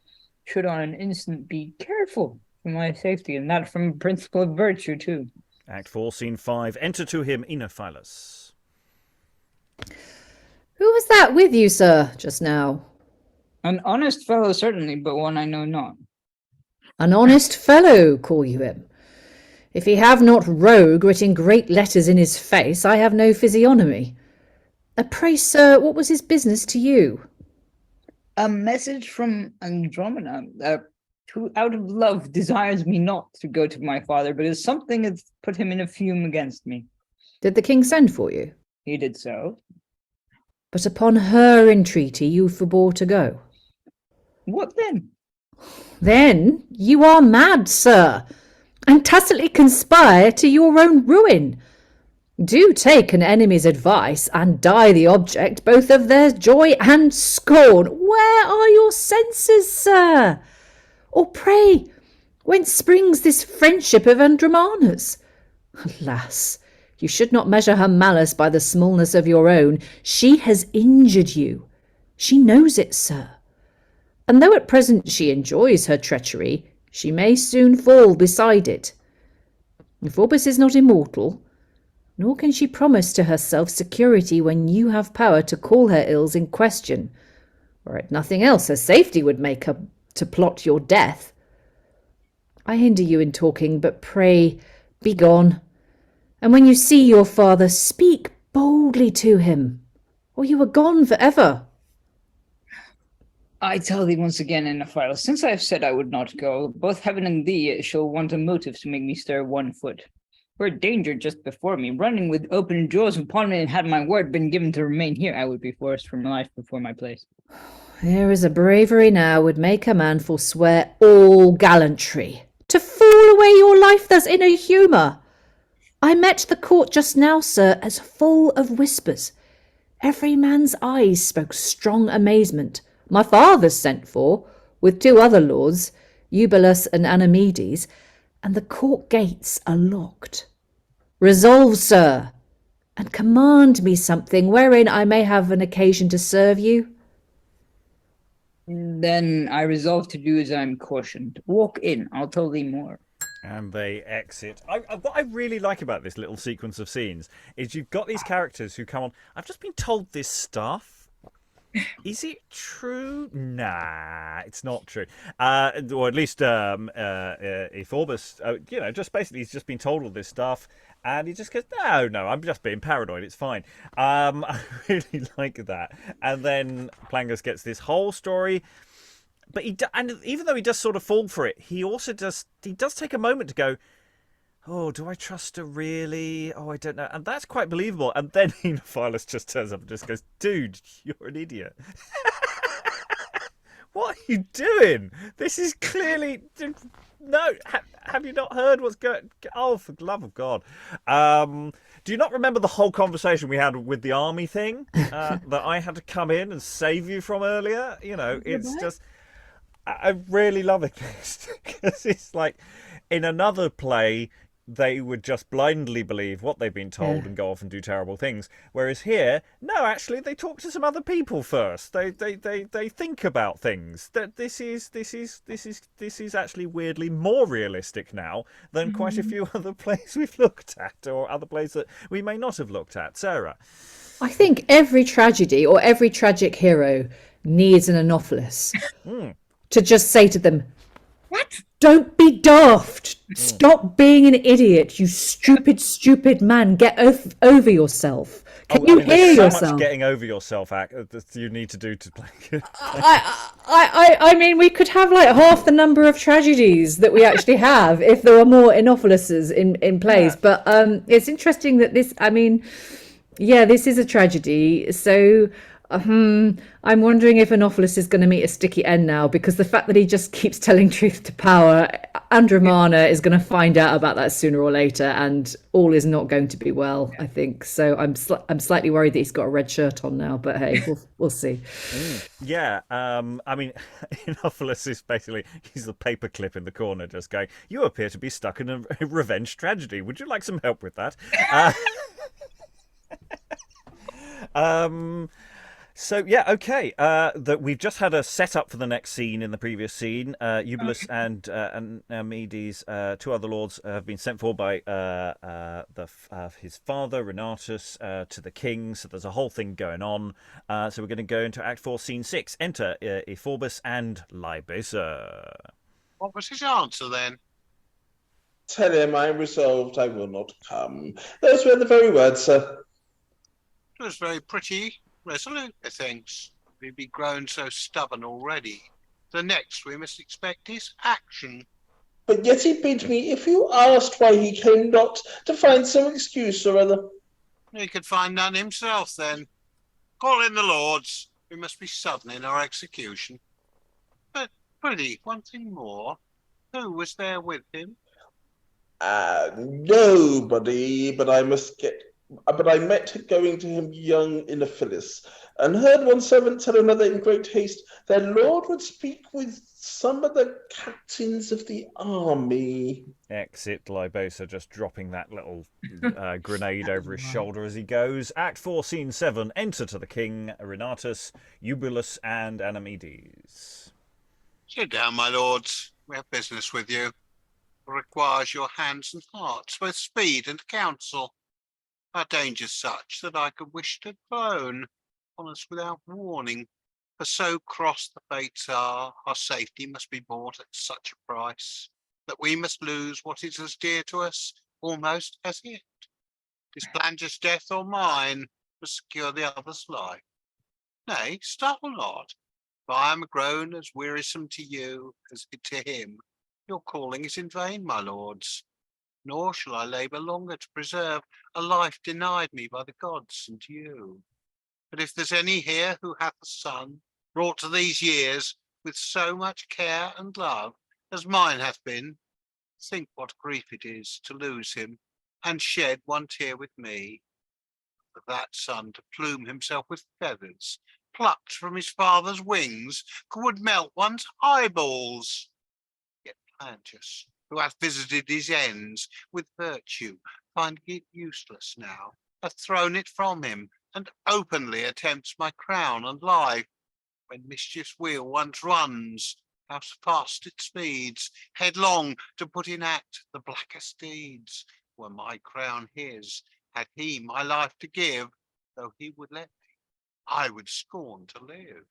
should on an instant be careful for my safety, and that from a principle of virtue, too. Act 4, Scene 5, enter to him Inophilus. Who was that with you, sir, just now? An honest fellow, certainly, but one I know not. An honest fellow, call you him? If he have not rogue written great letters in his face, I have no physiognomy. Pray, sir, what was his business to you? A message from Andromana, who out of love desires me not to go to my father, but as something has put him in a fume against me. Did the king send for you? He did so. But upon her entreaty you forbore to go. What then? Then you are mad, sir, and tacitly conspire to your own ruin. Do take an enemy's advice, and die the object both of their joy and scorn. Where are your senses, sir? Or pray, whence springs this friendship of Andromana's? Alas, you should not measure her malice by the smallness of your own. She has injured you. She knows it, sir. And though at present she enjoys her treachery, she may soon fall beside it. Ephorbas is not immortal, nor can she promise to herself security when you have power to call her ills in question. Were it nothing else, her safety would make her to plot your death. I hinder you in talking, but pray, be gone. And when you see your father, speak boldly to him, or you are gone for ever. I tell thee once again, Inophilus, since I have said I would not go, both heaven and thee shall want a motive to make me stir one foot. Were danger just before me, running with open jaws upon me, and had my word been given to remain here, I would be forced from life before my place. There is a bravery now would make a man forswear all gallantry. To fool away your life thus in a humour. I met the court just now, sir, as full of whispers. Every man's eyes spoke strong amazement. My father's sent for, with 2 other lords, Eubulus and Anomedes, and the court gates are locked. Resolve, sir, and command me something wherein I may have an occasion to serve you. Then I resolve to do as I am cautioned. Walk in, I'll tell thee more. And they exit. What I really like about this little sequence of scenes is you've got these characters who come on. I've just been told this stuff. Is it true? Nah, it's not true. Or at least Ephorbas, just basically he's just been told all this stuff, and he just goes, no, I'm just being paranoid. It's fine. I really like that. And then Plangus gets this whole story, but and even though he does sort of fall for it, he does take a moment to go, oh, do I trust her really? Oh, I don't know. And that's quite believable. And then Inophilus just turns up and just goes, dude, you're an idiot. What are you doing? This is clearly... No, have you not heard what's going... Oh, for the love of God. Do you not remember the whole conversation we had with the army thing that I had to come in and save you from earlier? It's just... I really love it because it's like in another play... they would just blindly believe what they've been told and go off and do terrible things. Whereas here, no, actually, they talk to some other people first. They think about things. That this is actually weirdly more realistic now than quite a few other plays we've looked at, or other plays that we may not have looked at. Sarah, I think every tragedy or every tragic hero needs an Enophilus to just say to them, What? Don't be daft. Stop being an idiot, you stupid man. Get over yourself. Can you hear there's yourself? So much getting over yourself that you need to do to play. I mean, we could have like half the number of tragedies that we actually have if there were more Enophilises in plays. Yeah. But it's interesting that this is a tragedy. So I'm wondering if Inophilus is going to meet a sticky end now, because the fact that he just keeps telling truth to power, Andromana is going to find out about that sooner or later, and all is not going to be well, I think. So I'm slightly worried that he's got a red shirt on now, but hey, we'll see. Yeah, I mean, Inophilus is basically, he's the paperclip in the corner just going, you appear to be stuck in a revenge tragedy. Would you like some help with that? So yeah, okay. That we've just had a setup for the next scene. In the previous scene, Eubulus and Anomedes, 2 other lords, have been sent for by his father Rinatus to the king. So there's a whole thing going on. So we're going to go into Act 4, Scene 6. Enter Ephorbas and Libacer. What was his answer then? Tell him I am resolved I will not come. Those were the very words, sir. It was very pretty. Resolute, methinks. We've been grown so stubborn already. The next we must expect is action. But yet he bid me, if you asked why he came not, to find some excuse or other. He could find none himself, then. Call in the lords. We must be sudden in our execution. But, prithee, one thing more. Who was there with him? Nobody, but I met going to him young Inophilus, and heard one servant tell another in great haste, their lord would speak with some of the captains of the army. Exit Libacer, just dropping that little grenade over his shoulder as he goes. Act 4, Scene 7. Enter to the king, Rinatus, Eubulus, and Anamedes. Sit down, my lords. We have business with you. It requires your hands and hearts, both speed and counsel. Our danger's such that I could wish to clone on us without warning. For so cross the fates are, our safety must be bought at such a price, that we must lose what is as dear to us almost as it. Is Plangus' death or mine to secure the other's life? Nay, startle not. If I am grown as wearisome to you as to him, your calling is in vain, my lords. Nor shall I labour longer to preserve a life denied me by the gods and you. But if there's any here who hath a son, brought to these years with so much care and love as mine hath been, think what grief it is to lose him, and shed one tear with me. For that son to plume himself with feathers, plucked from his father's wings, would melt one's eyeballs. Yet Plangus, who hath visited his ends with virtue, finding it useless now, hath thrown it from him, and openly attempts my crown and life. When mischief's wheel once runs, how fast it speeds, headlong to put in act the blackest deeds. Were my crown his, had he my life to give, though he would let me, I would scorn to live.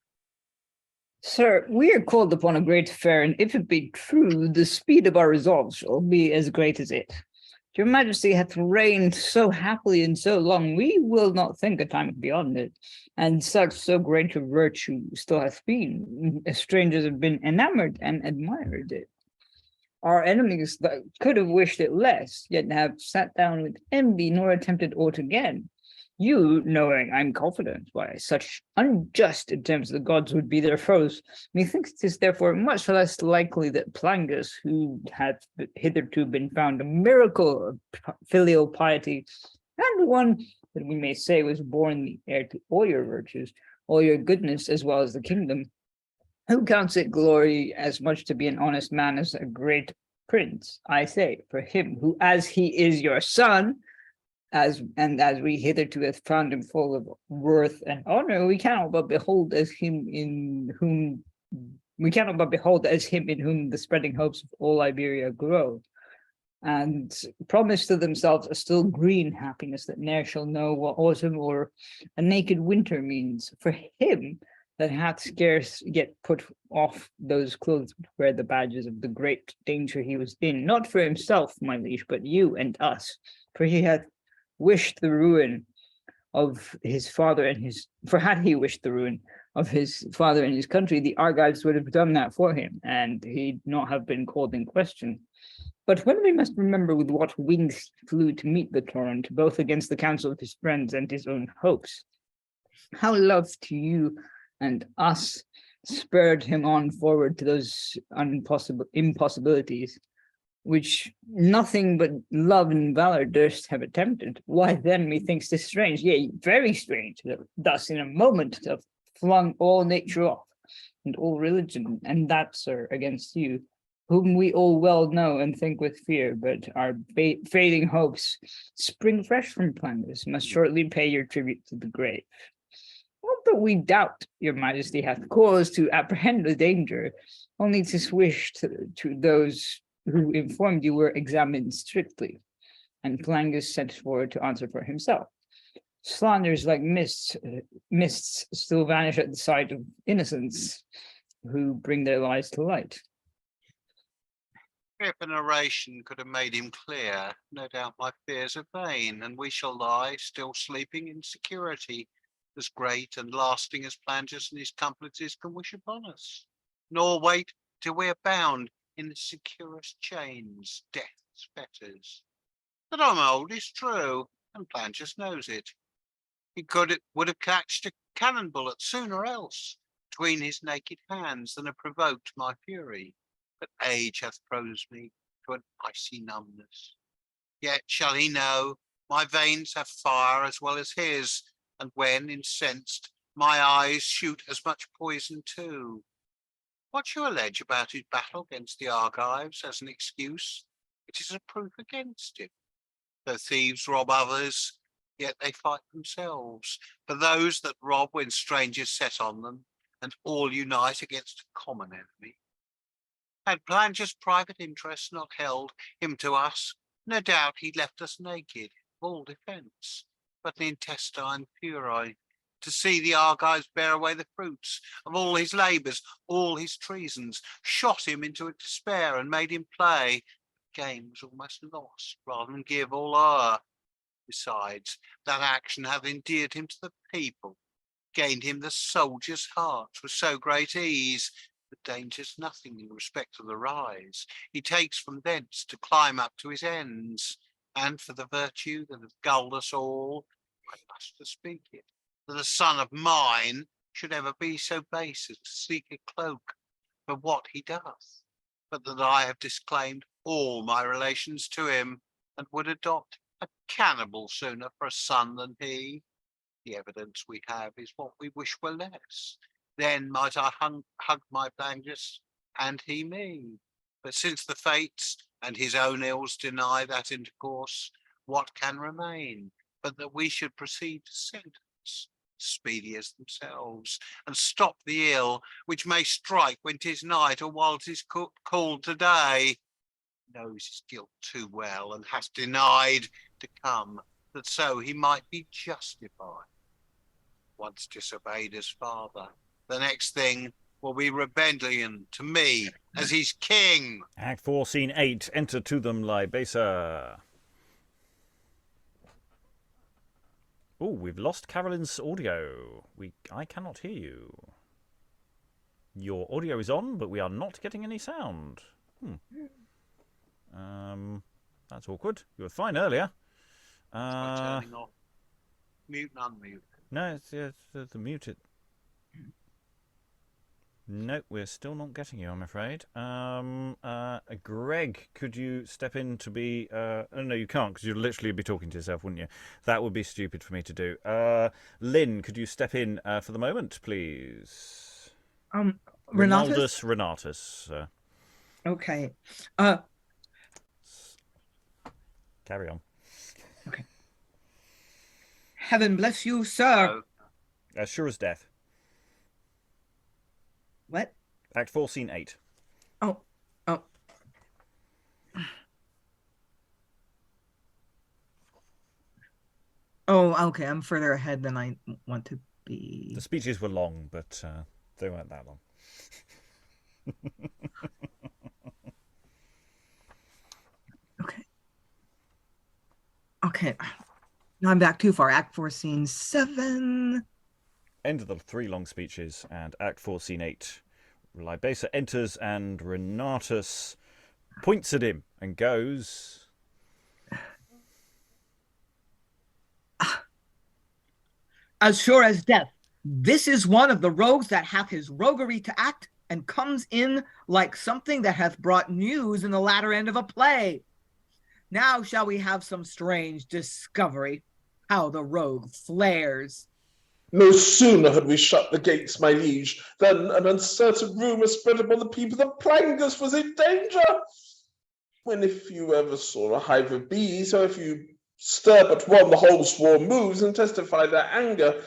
Sir, we are called upon a great affair, and if it be true, the speed of our resolve shall be as great as it. Your Majesty hath reigned so happily and so long, we will not think a time beyond it. And such so great a virtue still hath been, as strangers have been enamored and admired it. Our enemies that could have wished it less, yet have sat down with envy, nor attempted aught again. You, knowing, I'm confident, by such unjust attempts the gods would be their foes, methinks it is therefore much less likely that Plangus, who had hitherto been found a miracle of filial piety, and one that we may say was born the heir to all your virtues, all your goodness, as well as the kingdom, who counts it glory as much to be an honest man as a great prince, I say, for him who, as he is your son, as we hitherto have found him full of worth and honor, we cannot but behold as him in whom the spreading hopes of all Iberia grow, and promise to themselves a still green happiness that ne'er shall know what autumn or a naked winter means. For him that hath scarce yet put off those clothes which wear the badges of the great danger he was in, not for himself, my liege, but you and us, for he hath wished the ruin of his father and his, for had he wished the ruin of his father and his country, the Argives would have done that for him, and he'd not have been called in question. But when we must remember with what wings he flew to meet the torrent, both against the counsel of his friends and his own hopes, how love to you and us spurred him on forward to those impossibilities, which nothing but love and valor durst have attempted. Why then methinks this strange, yea, very strange, that thus in a moment have flung all nature off, and all religion, and that, sir, against you, whom we all well know and think with fear, but our fading hopes, spring fresh from Plangus, must shortly pay your tribute to the grave. Not that we doubt your Majesty hath cause to apprehend the danger, only 'tis wished to those who informed you were examined strictly, and Plangus sent forward to answer for himself. Slanders like mists still vanish at the sight of innocents who bring their lies to light. If an oration could have made him clear, no doubt my fears are vain, and we shall lie still sleeping in security, as great and lasting as Plangus and his accomplices can wish upon us, nor wait till we are bound in the securest chains, death's fetters. That I'm old is true, and Plangus knows it. He would have catched a cannon bullet sooner else between his naked hands than have provoked my fury. But age hath froze me to an icy numbness. Yet shall he know my veins have fire as well as his, and when incensed My eyes shoot as much poison too. What you allege about his battle against the Argives as an excuse, it is a proof against him. Though thieves rob others, yet they fight themselves. For those that rob when strangers set on them, and all unite against a common enemy. Had Plangus' private interests not held him to us, no doubt he left us naked, all defence, but an intestine fury, to see the Argives bear away the fruits of all his labours, all his treasons, shot him into a despair and made him play. The game was almost lost, rather than give all o'er. Besides, that action hath endeared him to the people, gained him the soldiers' hearts with so great ease, that danger's nothing in respect of the rise. He takes from thence to climb up to his ends, and for the virtue that hath gulled us all, I must to speak it, that a son of mine should ever be so base as to seek a cloak for what he doth, but that I have disclaimed all my relations to him, and would adopt a cannibal sooner for a son than he. The evidence we have is what we wish were less. Then might I hug my Plangus, and he me. But since the fates and his own ills deny that intercourse, what can remain but that we should proceed to sentence, speedy as themselves, and stop the ill which may strike when 'tis night or while 'tis called today. Knows his guilt too well, and has denied to come, that so he might be justified. Once disobeyed his father, the next thing will be rebellion to me as his king. Act 4, Scene 8. Enter to them, Libacer. Oh, we've lost Carolyn's audio. I cannot hear you. Your audio is on, but we are not getting any sound. That's awkward. You were fine earlier. Turning off mute and unmute. No, it's the muted. Nope, we're still not getting you, I'm afraid. Greg, could you step in to be... Oh, no, you can't, because you'd literally be talking to yourself, wouldn't you? That would be stupid for me to do. Lynn, could you step in for the moment, please? Rinatus? Rinatus. Okay. Carry on. Okay. Heaven bless you, sir. Sure as death. What? Act 4, Scene 8. Oh. Oh, okay. I'm further ahead than I want to be. The speeches were long, but they weren't that long. Okay. Now I'm back too far. Act 4, Scene 7. End of the 3 long speeches, and Act 4, Scene 8. Libacer enters, and Rinatus points at him and goes... As sure as death, this is one of the rogues that hath his roguery to act, and comes in like something that hath brought news in the latter end of a play. Now shall we have some strange discovery, how the rogue flares. No sooner had we shut the gates, my liege, than an uncertain rumour spread upon the people that Plangus was in danger. When if you ever saw a hive of bees, or if you stir but one, the whole swarm moves and testify their anger.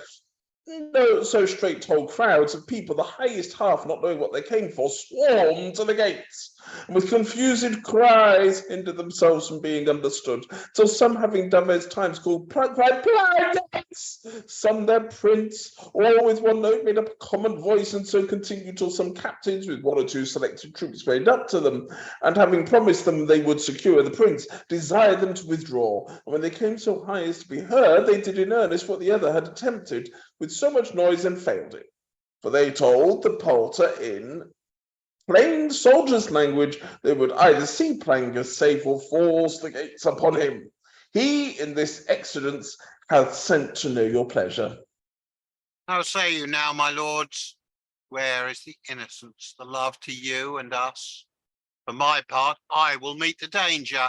No, so straight whole crowds of people, the highest half not knowing what they came for, swarmed to the gates, and with confused cries hindered themselves from being understood, till some, having divers times called Plangus, some their prince, all with one note made up a common voice, and so continued till some captains with 1 or 2 selected troops made up to them, and having promised them they would secure the prince, desired them to withdraw. And when they came so high as to be heard, they did in earnest what the other had attempted, with so much noise, and failed it. For they told the porter in plain soldiers' language they would either see Plangus safe or force the gates upon him. He in this excellence hath sent to know your pleasure. How say you now, my lords? Where is the innocence, the love to you and us? For my part, I will meet the danger.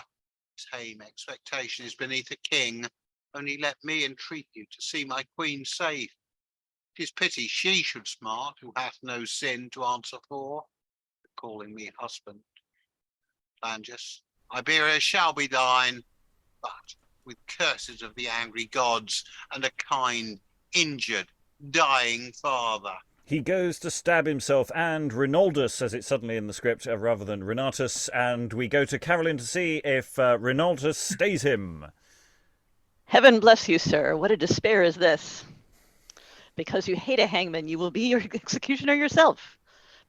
Tame expectation is beneath a king. Only let me entreat you to see my queen safe. 'Tis pity she should smart, who hath no sin to answer for, calling me husband. Plangus, Iberia shall be thine, but with curses of the angry gods and a kind, injured, dying father. He goes to stab himself, and Rinaldus says it suddenly in the script rather than Rinatus, and we go to Carolyn to see if Rinaldus stays him. Heaven bless you, sir. What a despair is this. Because you hate a hangman, you will be your executioner yourself.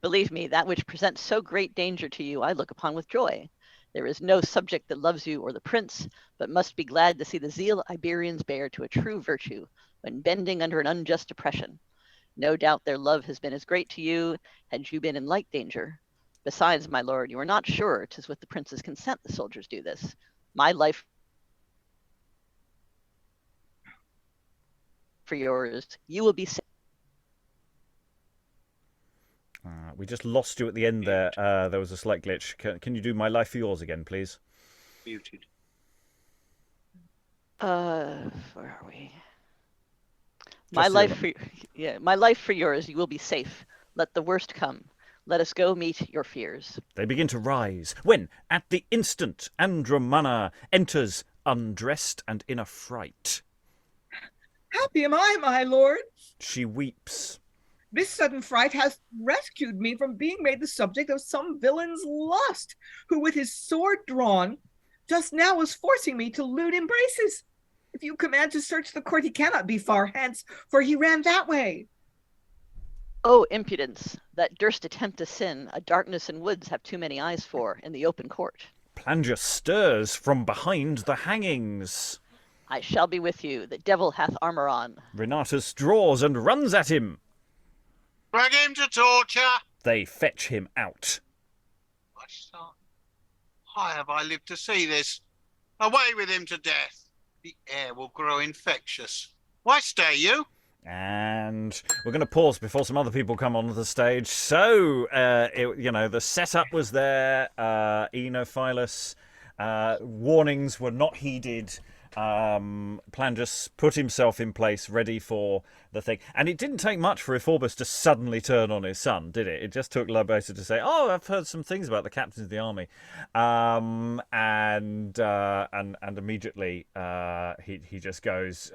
Believe me, that which presents so great danger to you I look upon with joy. There is no subject that loves you or the prince, but must be glad to see the zeal Iberians bear to a true virtue, when bending under an unjust oppression. No doubt their love has been as great to you, had you been in like danger. Besides, my lord, you are not sure 'tis with the prince's consent the soldiers do this. My life for yours, you will be safe. We just lost you at the end there. There was a slight glitch. Can you do My Life for Yours again, please? Muted. Where are we? Just My life for yours, you will be safe. Let the worst come. Let us go meet your fears. They begin to rise, when, at the instant, Andromana enters, undressed and in a fright. Happy am I, my lord. She weeps. This sudden fright has rescued me from being made the subject of some villain's lust, who with his sword drawn just now was forcing me to lewd embraces. If you command to search the court, he cannot be far hence, for he ran that way. Oh, impudence, that durst attempt a sin, a darkness in woods have too many eyes for, in the open court. Plangus stirs from behind the hangings. I shall be with you, the devil hath armour on. Rinatus draws and runs at him. Drag him to torture. They fetch him out. My son, why have I lived to see this? Away with him to death. The air will grow infectious. Why stay you? And we're going to pause before some other people come onto the stage. So, the setup was there. Inophilus. Warnings were not heeded. Plangus put himself in place, ready for the thing. And it didn't take much for Ephorbas to suddenly turn on his son, did it? It just took Libacer to say, "Oh, I've heard some things about the captains of the army," and immediately he just goes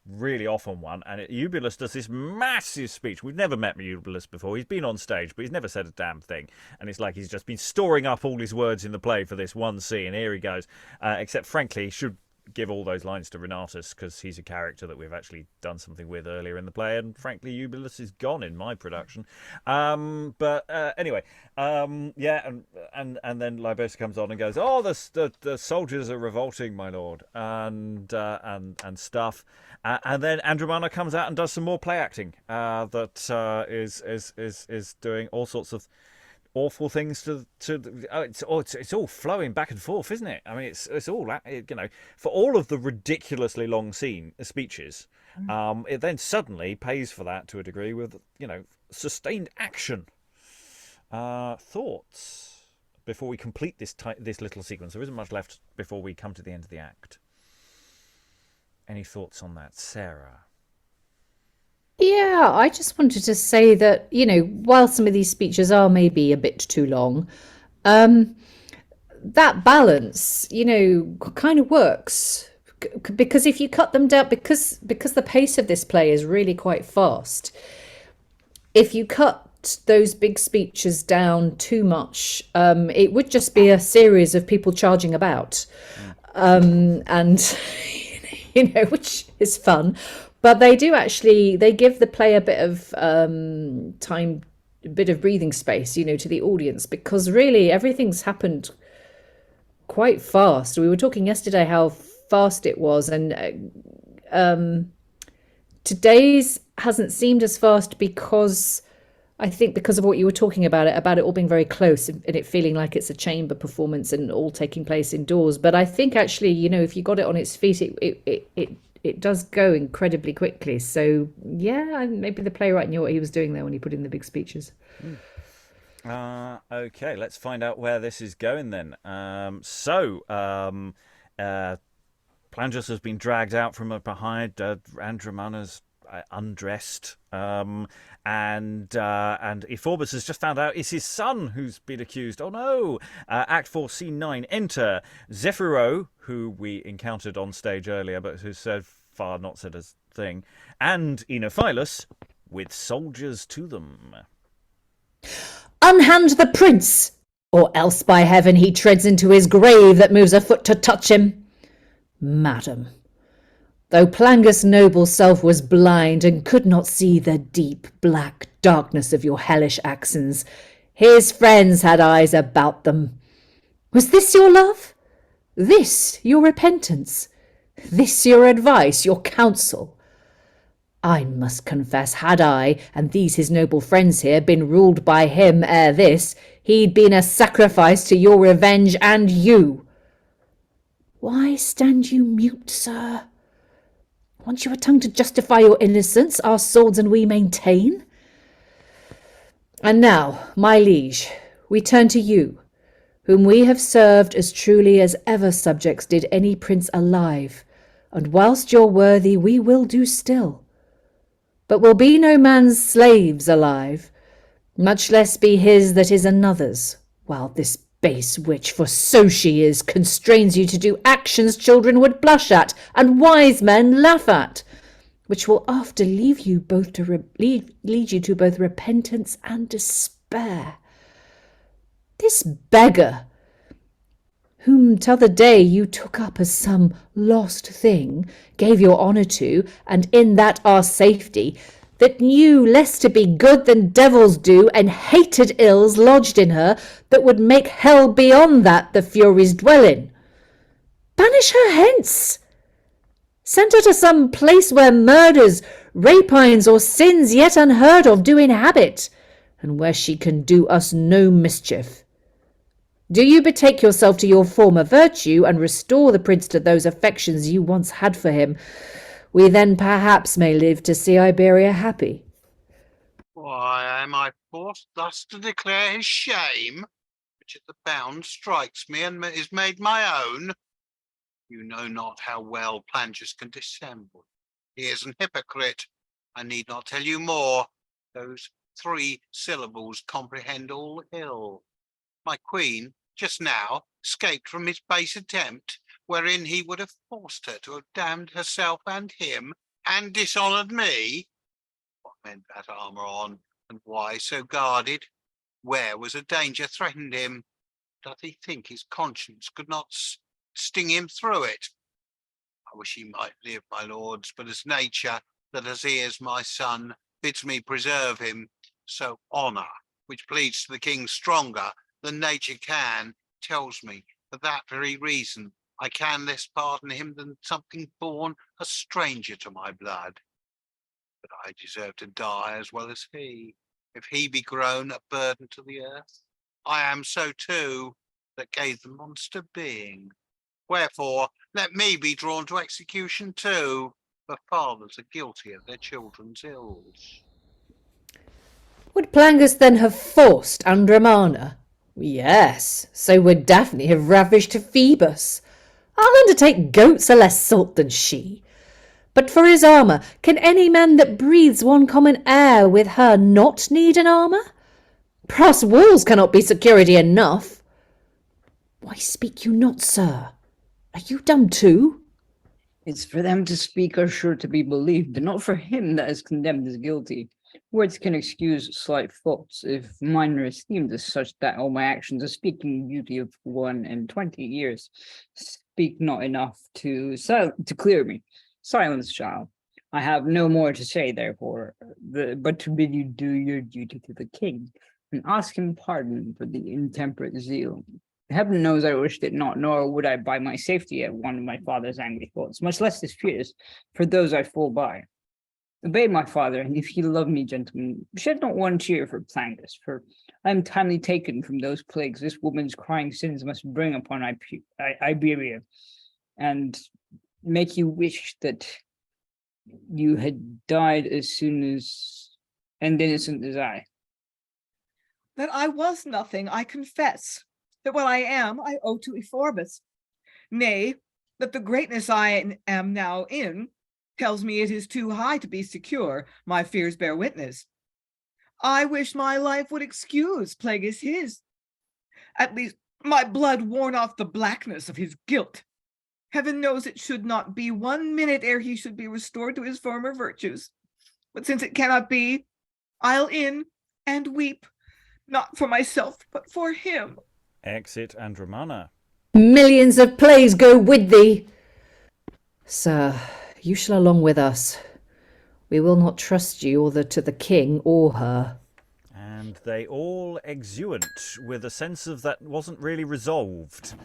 really off on one. And Eubulus does this massive speech. We've never met Eubulus before. He's been on stage, but he's never said a damn thing. And it's like he's just been storing up all his words in the play for this one scene. Here he goes. Except, frankly, he should give all those lines to Rinatus, because he's a character that we've actually done something with earlier in the play, and frankly Eubulus is gone in my production. Anyway, and then Libacer comes on and goes, "Oh, the soldiers are revolting, my lord," and stuff. And then Andromana comes out and does some more play acting that is doing all sorts of awful things it's all flowing back and forth, isn't it? I mean, it's all for all of the ridiculously long speeches, it then suddenly pays for that to a degree with sustained action. Thoughts before we complete this little sequence? There isn't much left before we come to the end of the act. Any thoughts on that, Sarah? Yeah, I just wanted to say that, while some of these speeches are maybe a bit too long, that balance, kind of works. Because if you cut them down, because the pace of this play is really quite fast, if you cut those big speeches down too much, it would just be a series of people charging about. And, which is fun. But they do they give the play a bit of time, a bit of breathing space, to the audience, because really everything's happened quite fast. We were talking yesterday how fast it was, and today's hasn't seemed as fast because of what you were talking about it all being very close and it feeling like it's a chamber performance and all taking place indoors. But I think actually, if you got it on its feet, it does go incredibly quickly. So, yeah, maybe the playwright knew what he was doing there when he put in the big speeches. Okay, let's find out where this is going then. Plangus has been dragged out from behind. Andromana's undressed, and Ephorbas has just found out it's his son who's been accused. Oh no! Act 4, Scene 9. Enter Zephyro, who we encountered on stage earlier, but who's so far not said a thing, and Inophilus with soldiers to them. Unhand the prince, or else by heaven he treads into his grave that moves a foot to touch him. Madam, though Plangus' noble self was blind and could not see the deep black darkness of your hellish accents, his friends had eyes about them. Was this your love? This your repentance? This your advice, your counsel? I must confess, had I, and these his noble friends here, been ruled by him ere this, he'd been a sacrifice to your revenge and you. Why stand you mute, sir? Want you a tongue to justify your innocence, our swords and we maintain? And now, my liege, we turn to you, whom we have served as truly as ever subjects did any prince alive, and whilst you're worthy we will do still. But will be no man's slaves alive, much less be his that is another's, while this base witch, for so she is, constrains you to do actions children would blush at, and wise men laugh at, which will after lead you to both repentance and despair. This beggar, whom t'other day you took up as some lost thing, gave your honour to, and in that our safety, that knew less to be good than devils do, and hated ills lodged in her, that would make hell beyond that the Furies dwell in. Banish her hence. Send her to some place where murders, rapines, or sins yet unheard of do inhabit, and where she can do us no mischief. Do you betake yourself to your former virtue, and restore the prince to those affections you once had for him. We then perhaps may live to see Iberia happy. Why am I forced thus to declare his shame, which at the bound strikes me and is made my own? You know not how well Plangus can dissemble. He is an hypocrite. I need not tell you more. Those 3 syllables comprehend all ill. My queen, just now, escaped from his base attempt, wherein he would have forced her to have damned herself and him, and dishonoured me. What meant that armour on, and why so guarded? Where was a danger threatened him? Doth he think his conscience could not sting him through it? I wish he might live, my lords, but as nature, that as he is my son, bids me preserve him, so honour, which pleads to the king stronger than nature can, tells me, for that very reason, I can less pardon him than something born a stranger to my blood. But I deserve to die as well as he, if he be grown a burden to the earth. I am so too, that gave the monster being. Wherefore, let me be drawn to execution too, for fathers are guilty of their children's ills. Would Plangus then have forced Andromana? Yes, so would Daphne have ravished Phoebus. I'll undertake goats are less salt than she. But for his armour, can any man that breathes one common air with her not need an armour? Brass walls cannot be security enough. Why speak you not, sir? Are you dumb too? It's for them to speak are sure to be believed, but not for him that is condemned as guilty. Words can excuse slight faults, if mine are esteemed as such that all my actions are speaking beauty of 1 and 20 years. Speak not enough to clear me. Silence, child. I have no more to say, therefore, but to bid you do your duty to the king, and ask him pardon for the intemperate zeal. Heaven knows I wished it not, nor would I by my safety at one of my father's angry thoughts, much less his fears, for those I fall by. Obey my father, and if ye love me, gentlemen, shed not one tear for Plangus, for I am timely taken from those plagues this woman's crying sins must bring upon Iberia, and make you wish that you had died as soon as and innocent as I. That I was nothing, I confess. That what I am, I owe to Ephorbas. Nay, that the greatness I am now in tells me it is too high to be secure. My fears bear witness. I wish my life would excuse Plagus his. At least my blood worn off the blackness of his guilt. Heaven knows it should not be 1 minute ere he should be restored to his former virtues. But since it cannot be, I'll in and weep, not for myself, but for him. Exit Andromana. Millions of plays go with thee. Sir, you shall along with us. We will not trust you either to the king or her. And they all exuent with a sense of that wasn't really resolved.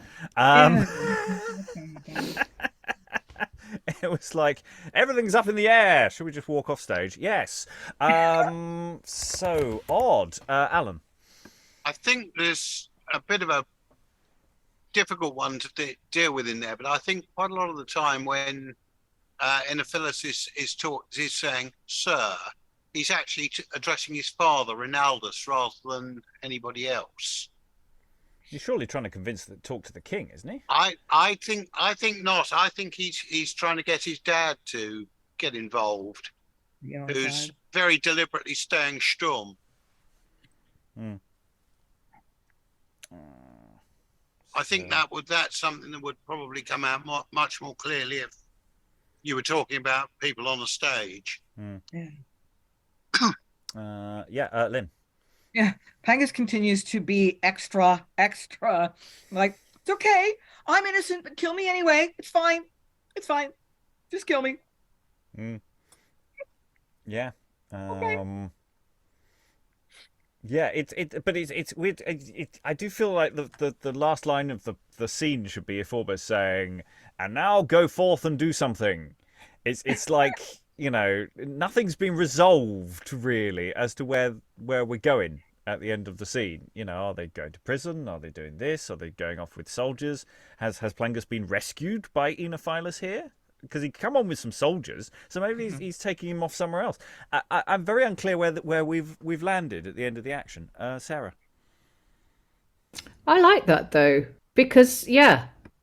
It was like, everything's up in the air. Should we just walk off stage? Yes. So odd. Alan. I think there's a bit of a difficult one to deal with in there, but I think quite a lot of the time when Inophilus is saying, sir, he's actually addressing his father, Rinatus, rather than anybody else. He's surely trying to talk to the king, isn't he? I think not. I think he's trying to get his dad to get involved, who's very deliberately staying stum. I think that's something that would probably come out much more clearly if you were talking about people on a stage. Lynn. Yeah, Plangus continues to be extra. Like, it's okay. I'm innocent, but kill me anyway. It's fine. Just kill me. Yeah. Okay. Yeah, it's weird. I do feel like the last line of the scene should be Ephorbas saying, "And now go forth and do something." It's like, nothing's been resolved really as to where we're going at the end of the scene. Are they going to prison? Are they doing this? Are they going off with soldiers? Has Plangus been rescued by Inophilus here? Because he'd come on with some soldiers, so maybe he's taking him off somewhere else. I'm very unclear where we've landed at the end of the action. Sarah. I like that though, because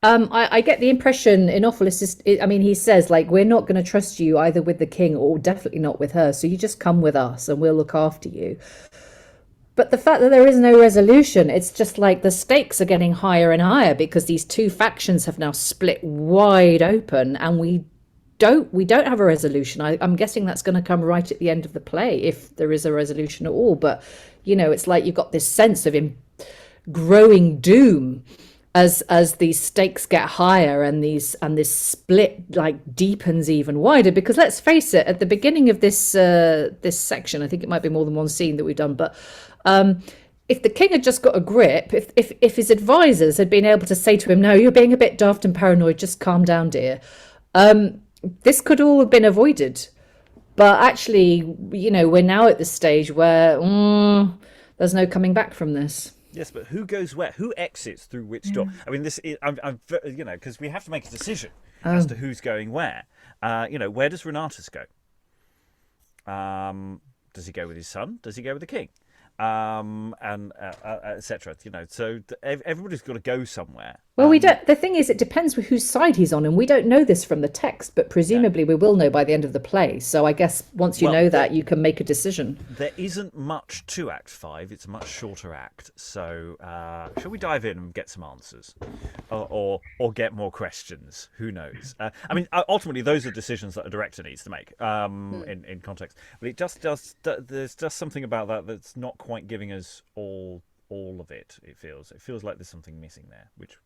I get the impression Inophilus he says, like, we're not going to trust you either with the king or definitely not with her, so you just come with us and we'll look after you. But the fact that there is no resolution, it's just like the stakes are getting higher and higher because these two factions have now split wide open, and we don't have a resolution. I'm guessing that's going to come right at the end of the play, if there is a resolution at all. But it's like you've got this sense of growing doom as these stakes get higher and this split like deepens even wider. Because let's face it, at the beginning of this section, I think it might be more than one scene that we've done, but if the king had just got a grip, if his advisors had been able to say to him, no, you're being a bit daft and paranoid, just calm down, dear, this could all have been avoided. But actually, we're now at the stage where there's no coming back from this. Yes, but who goes where? Who exits through which door? I mean, this is, because we have to make a decision as to who's going where. Where does Rinatus go? Does he go with his son? Does he go with the king? Etc. So everybody's got to go somewhere. Well, we don't. The thing is, it depends with whose side he's on, and we don't know this from the text, but presumably we will know by the end of the play. So I guess once you know that, you can make a decision. There isn't much to Act 5. It's a much shorter act. So shall we dive in and get some answers, or get more questions? Who knows? Ultimately, those are decisions that a director needs to make in context. But it just does. There's just something about that that's not quite giving us all of it. It feels like there's something missing there, which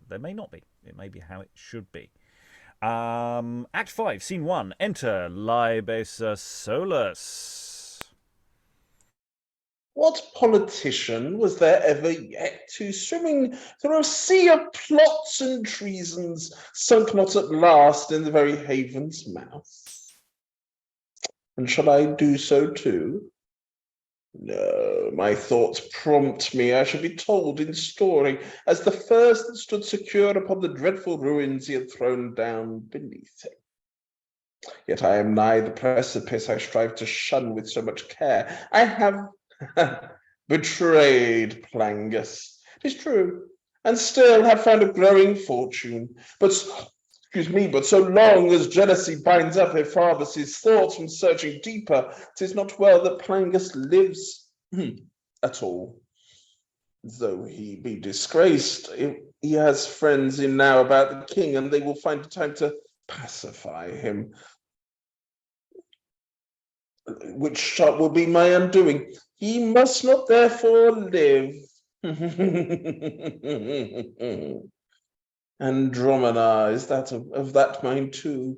there may not be. It may be how it should be. Act 5, Scene 1. Enter Libacer Solus. What politician was there ever yet who, swimming through a sea of plots and treasons, sunk not at last in the very haven's mouth? And shall I do so too? No, my thoughts prompt me. I shall be told in story, as the first that stood secure upon the dreadful ruins he had thrown down beneath him. Yet I am nigh the precipice I strive to shun with so much care. I have betrayed Plangus, 'tis true, and still have found a growing fortune. But excuse me, but so long as jealousy binds up Epharbas' thoughts from searching deeper, 'tis not well that Plangus lives at all. Though he be disgraced, he has friends in now about the king, and they will find time to pacify him, which will be my undoing. He must not therefore live. Andromana is that of that mind too.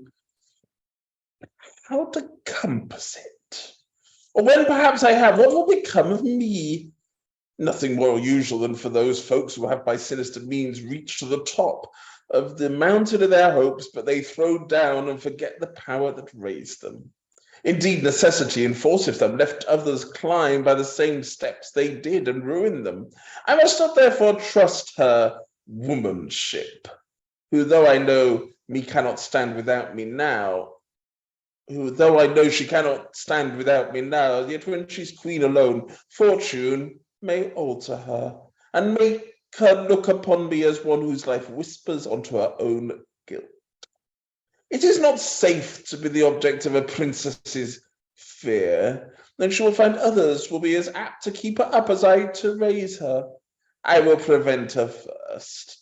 How to compass it? Or when perhaps I have, what will become of me? Nothing more usual than for those folks who have by sinister means reached to the top of the mountain of their hopes, but they throw down and forget the power that raised them. Indeed, necessity enforceth them, left others climb by the same steps they did and ruin them. I must not therefore trust her womanship, who though I know me cannot stand without me now, though I know she cannot stand without me now, yet when she's queen alone, fortune may alter her, and make her look upon me as one whose life whispers onto her own guilt. It is not safe to be the object of a princess's fear, then she will find others will be as apt to keep her up as I to raise her. I will prevent her first.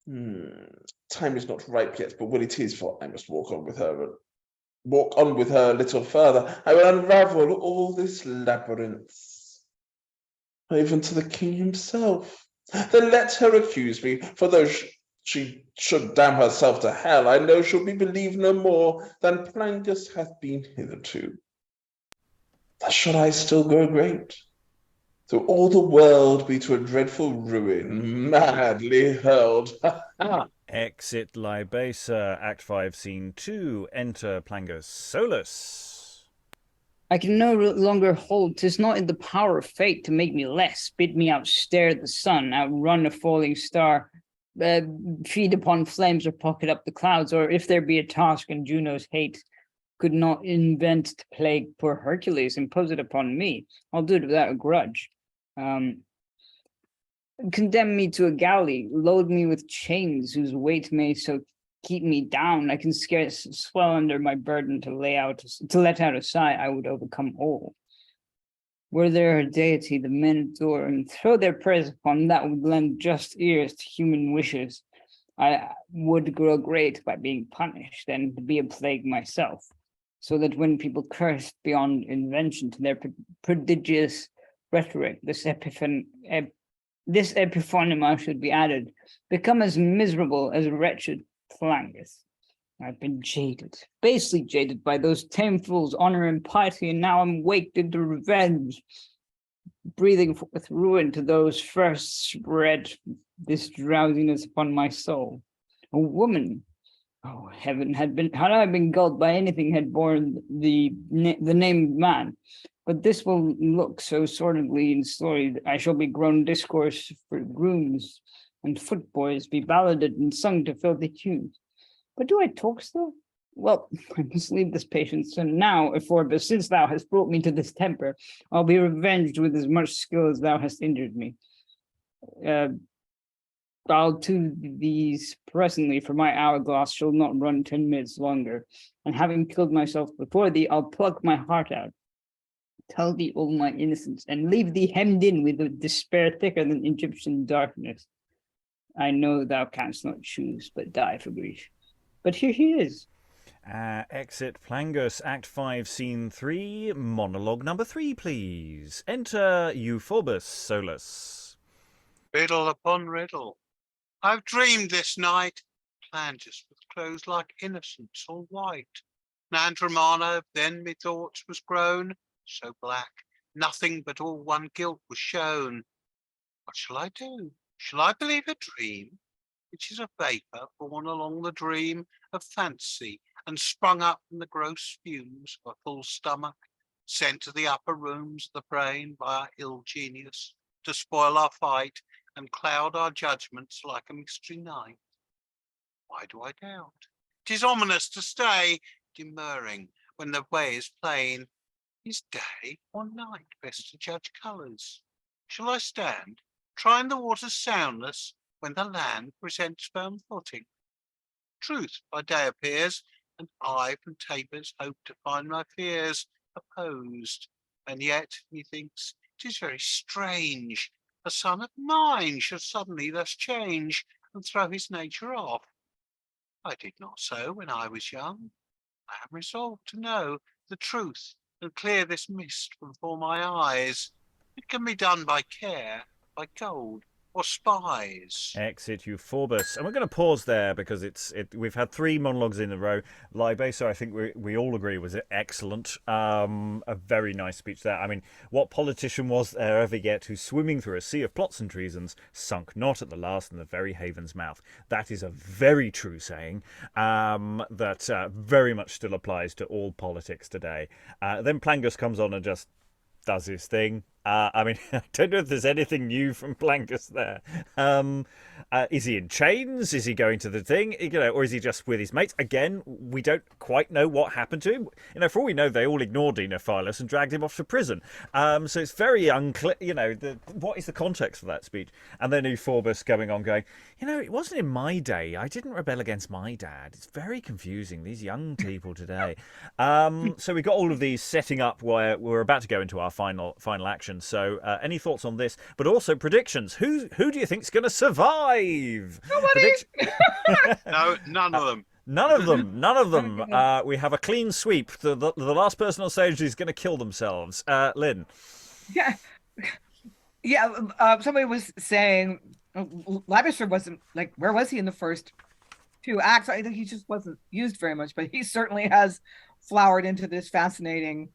Time is not ripe yet, but when it is, for I must walk on with her a little further, I will unravel all this labyrinth, even to the king himself. Then let her accuse me, for though she should damn herself to hell, I know she'll be believed no more than Plangus hath been hitherto. Thus shall I still grow great, though all the world be to a dreadful ruin, madly hurled. Exit Libacer, Act 5, Scene 2. Enter Plangus Solus. I can no longer hold. 'Tis not in the power of fate to make me less, bid me outstare the sun, outrun a falling star, feed upon flames or pocket up the clouds, or if there be a task in Juno's hate, could not invent to plague poor Hercules, impose it upon me. I'll do it without a grudge. Condemn me to a galley, load me with chains whose weight may so keep me down, I can scarce swell under my burden to let out a sigh, I would overcome all. Were there a deity the men adore, and throw their prayers upon that would lend just ears to human wishes, I would grow great by being punished and be a plague myself, so that when people cursed beyond invention to their prodigious rhetoric, this epiphonema should be added, become as miserable as wretched Plangus. I've been jaded, basely jaded by those tame fools, honor and piety, and now I'm waked into revenge, breathing forth ruin to those first spread this drowsiness upon my soul. A woman, oh heaven, had I been gulled by anything had borne the name man, but this will look so sordidly and slowly, I shall be grown discourse for grooms and footboys, be balladed and sung to filthy tunes. But do I talk still? Well, I must leave this patience, and now, Ephorbas, since thou hast brought me to this temper, I'll be revenged with as much skill as thou hast injured me. I'll do these presently, for my hourglass shall not run 10 minutes longer, and having killed myself before thee, I'll pluck my heart out, tell thee all my innocence, and leave thee hemmed in with a despair thicker than Egyptian darkness. I know thou canst not choose but die for grief. But here he is. Exit Plangus, Act 5, Scene 3, Monologue number 3, please. Enter Euphorbas Solus. Riddle upon riddle. I've dreamed this night, Plangus with clothes like innocence all white. And Andromana then methought was grown so black, nothing but all one guilt was shown. What shall I do? Shall I believe a dream, which is a vapour born along the dream of fancy, and sprung up from the gross fumes of a full stomach, sent to the upper rooms of the brain by our ill genius, to spoil our fight and cloud our judgments like a mystery night? Why do I doubt? 'Tis ominous to stay demurring when the way is plain. Is day or night best to judge colours? Shall I stand, trying the water's soundness, when the land presents firm footing? Truth by day appears, and I from tapers hope to find my fears opposed. And yet, methinks, 'tis very strange, a son of mine should suddenly thus change, and throw his nature off. I did not so when I was young. I am resolved to know the truth, and clear this mist from before my eyes. It can be done by care, by gold, or spies. Exit Euphorbus. And we're going to pause there because we've had 3 monologues in a row. Libacer, I think we all agree, was excellent. A very nice speech there. I mean, what politician was there ever yet who, swimming through a sea of plots and treasons, sunk not at the last in the very haven's mouth? That is a very true saying that very much still applies to all politics today. Then Plangus comes on and just does his thing. I mean, I don't know if there's anything new from Plangus there. Is he in chains? Is he going to the thing? Or is he just with his mates? Again, we don't quite know what happened to him. For all we know, they all ignored Inophilus and dragged him off to prison. So it's very unclear, what is the context for that speech? And then Euphorbus going on going, it wasn't in my day. I didn't rebel against my dad. It's very confusing, these young people today. So we got all of these setting up where we're about to go into our final action. So any thoughts on this? But also predictions. Who do you think's going to survive? Nobody. No, none of them. None of them. We have a clean sweep. The last person on stage is going to kill themselves. Lynn. Yeah. Somebody was saying Libacer wasn't where was he in the first 2 acts? I think he just wasn't used very much, but he certainly has flowered into this fascinating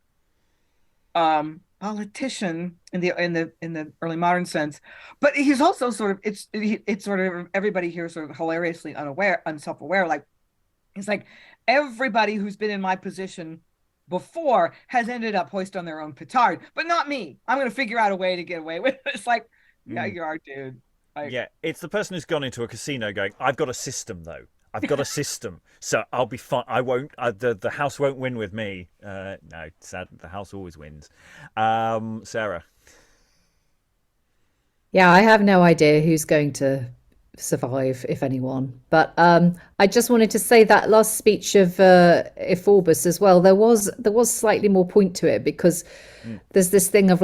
politician in the early modern sense. But he's also sort of it's sort of everybody here sort of hilariously unself-aware. It's like everybody who's been in my position before has ended up hoist on their own petard, but not me. I'm going to figure out a way to get away with it. It's like, yeah, you are, dude. Yeah, it's the person who's gone into a casino going, I've got a system though. I've got a system, so I'll be fine. I won't. The house won't win with me. No, sad. The house always wins. Sarah. Yeah, I have no idea who's going to survive, if anyone. But I just wanted to say that last speech of Ephorbas as well. There was slightly more point to it because there's this thing of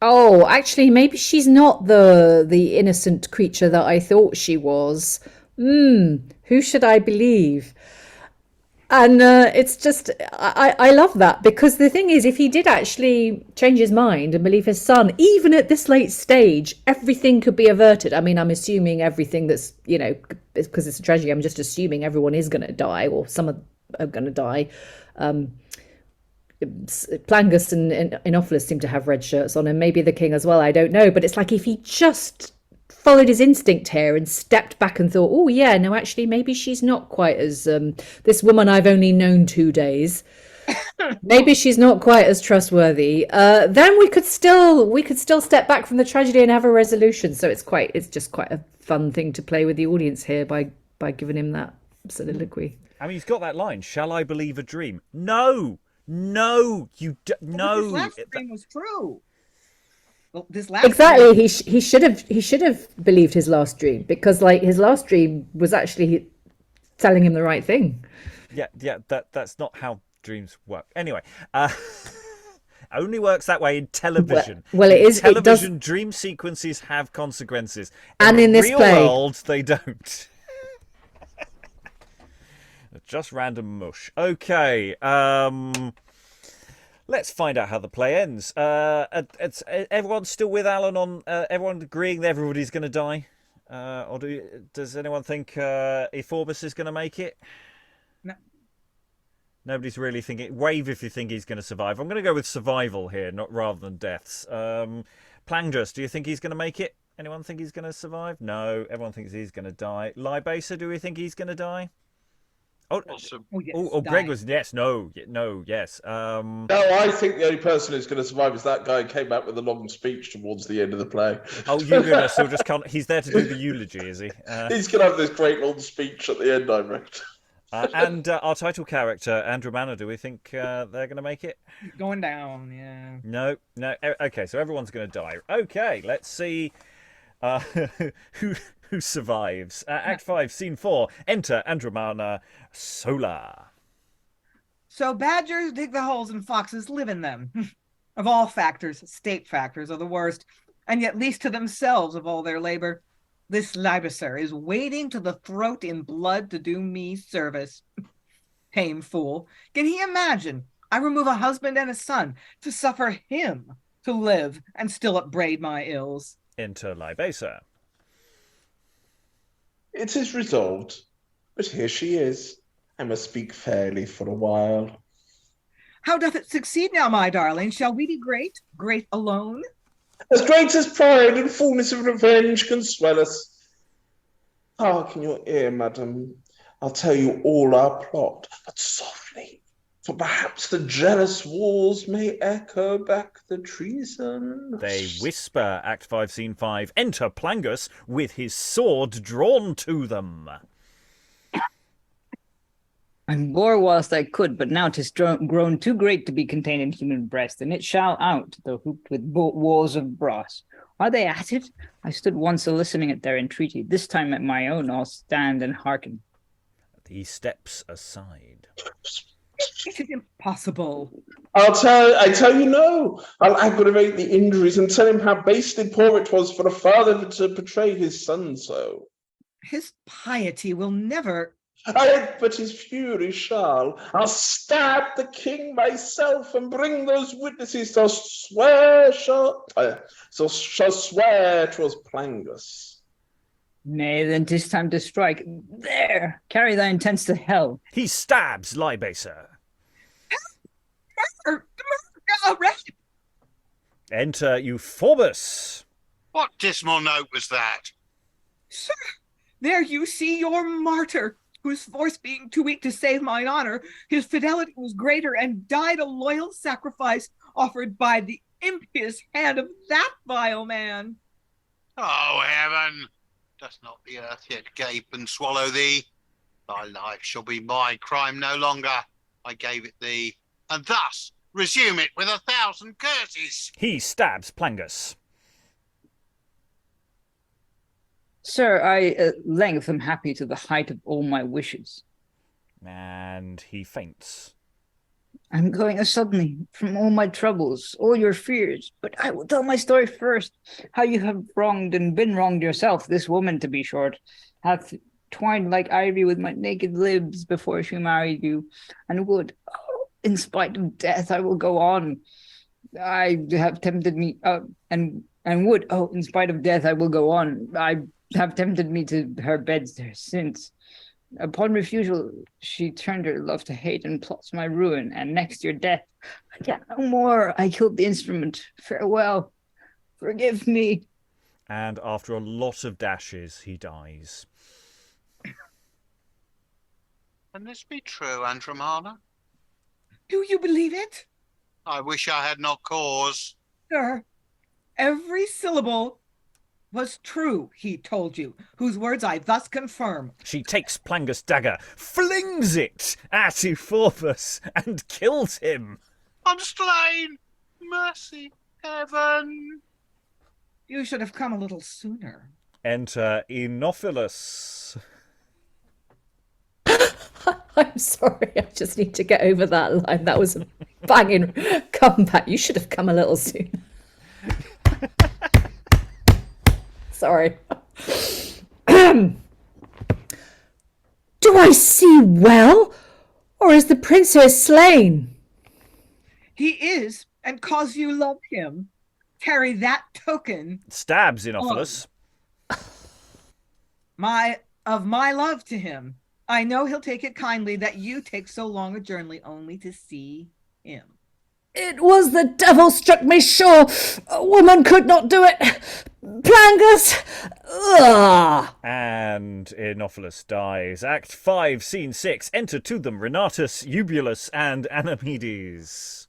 oh, actually, maybe she's not the innocent creature that I thought she was. Who should I believe? And it's just, I love that, because the thing is, if he did actually change his mind and believe his son, even at this late stage, everything could be averted. I mean, I'm assuming everything that's, because it's a tragedy, I'm just assuming everyone is going to die, or some are going to die. Plangus and Inophilus seem to have red shirts on, and maybe the king as well, I don't know. But it's like if he just followed his instinct here and stepped back and thought, oh yeah, no, actually maybe she's not quite as this woman I've only known 2 days, maybe she's not quite as trustworthy, then we could still step back from the tragedy and have a resolution. So it's just quite a fun thing to play with the audience here by giving him that soliloquy. I mean, he's got that line, shall I believe a dream? No, no, you no. His last dream was true. Exactly, he should have believed his last dream, because his last dream was actually telling him the right thing. Yeah, that's not how dreams work. Anyway, only works that way in television. Well, it is. Television dream sequences have consequences, and in this real play, world they don't. Just random mush. Okay. Let's find out how the play ends. Everyone's still with Alan on. Everyone agreeing that everybody's going to die, or does anyone think Ephorbas is going to make it? No. Nobody's really thinking. Wave if you think he's going to survive. I'm going to go with survival here, not rather than deaths. Plangus, do you think he's going to make it? Anyone think he's going to survive? No. Everyone thinks he's going to die. Libacer, do we think he's going to die? Oh, Awesome. yes, Greg was yes, no, yes. No, I think the only person who's going to survive is that guy who came out with a long speech towards the end of the play. Oh, Eubulus, he'll just can't. He's there to do the eulogy, is he? He's going to have this great long speech at the end, I reckon. And our title character, Andromana, do we think they're going to make it? Going down, yeah. No. Okay, so everyone's going to die. Okay, let's see. Uh, who who survives? Act 5, Scene 4. Enter Andromana Sola. So badgers dig the holes and foxes live in them. Of all factors, state factors are the worst, and yet least to themselves of all their labor. This Libacer is wading to the throat in blood to do me service. Tame fool. Can he imagine I remove a husband and a son to suffer him to live and still upbraid my ills? Enter Libacer. It is resolved, but here she is. I must speak fairly for a while. How doth it succeed now, my darling? Shall we be great? Great alone? As great as pride and fullness of revenge can swell us. Hark in your ear, madam. I'll tell you all our plot, but softly, for perhaps the jealous walls may echo back the treason. They whisper. Act 5, Scene 5. Enter Plangus with his sword drawn to them. I bore whilst I could, but now 'tis grown too great to be contained in human breast, and it shall out, though hooped with walls of brass. Are they at it? I stood once a-listening at their entreaty. This time at my own I'll stand and hearken. He steps aside. It is impossible. I tell you no. I'll aggravate the injuries and tell him how basely poor it was for a father to betray his son so. His piety will never... But his fury shall. I'll stab the king myself and bring those witnesses to swear shall swear 'twas Plangus. Nay, then 'tis time to strike. There, carry thy intents to hell. He stabs Libacer. Enter Euphorbas. What dismal note was that? Sir, there you see your martyr, whose force being too weak to save mine honor, his fidelity was greater and died a loyal sacrifice offered by the impious hand of that vile man. Oh, heaven! Does not the earth yet gape and swallow thee? Thy life shall be my crime no longer. I gave it thee, and thus resume it with 1,000 curses. He stabs Plangus. Sir, I at length am happy to the height of all my wishes. And he faints. I'm going as suddenly from all my troubles, all your fears, but I will tell my story first, how you have wronged and been wronged yourself. This woman, to be short, hath twined like ivy with my naked limbs before she married you, and would, in spite of death, I will go on. I have tempted me, and would, in spite of death, I will go on. I have tempted me to her beds there since. Upon refusal, she turned her love to hate and plots my ruin, and next your death, I can no more. I killed the instrument. Farewell. Forgive me. And after a lot of dashes, he dies. Can this be true, Andromana? Do you believe it? I wish I had not cause. Sir, every syllable was true, he told you, whose words I thus confirm. She takes Plangus' dagger, flings it at Euphorbas, and kills him. I'm slain! Mercy, heaven! You should have come a little sooner. Enter Inophilus. I'm sorry, I just need to get over that line. That was a banging comeback. You should have come a little sooner. Sorry. Do I see well, or is the prince here slain? He is, and cause you love him, carry that token Stabs Inophilus. of my love to him. I know he'll take it kindly that you take so long a journey only to see him. It was the devil struck me sure. A woman could not do it. Plangus. Ugh. And Inophilus dies. Act 5, Scene 6. Enter to them Rinatus, Eubulus, and Anomedes.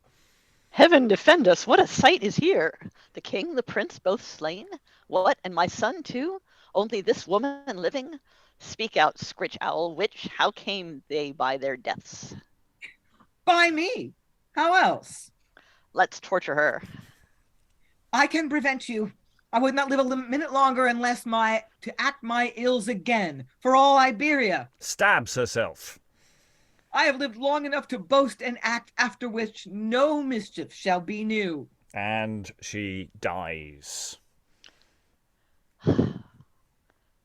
Heaven defend us, what a sight is here! The king, the prince, both slain? What, and my son too? Only this woman living? Speak out, scritch owl witch, how came they by their deaths? By me. How else? Let's torture her. I can prevent you. I would not live a minute longer unless to act my ills again for all Iberia. Stabs herself. I have lived long enough to boast and act after which no mischief shall be new. And she dies.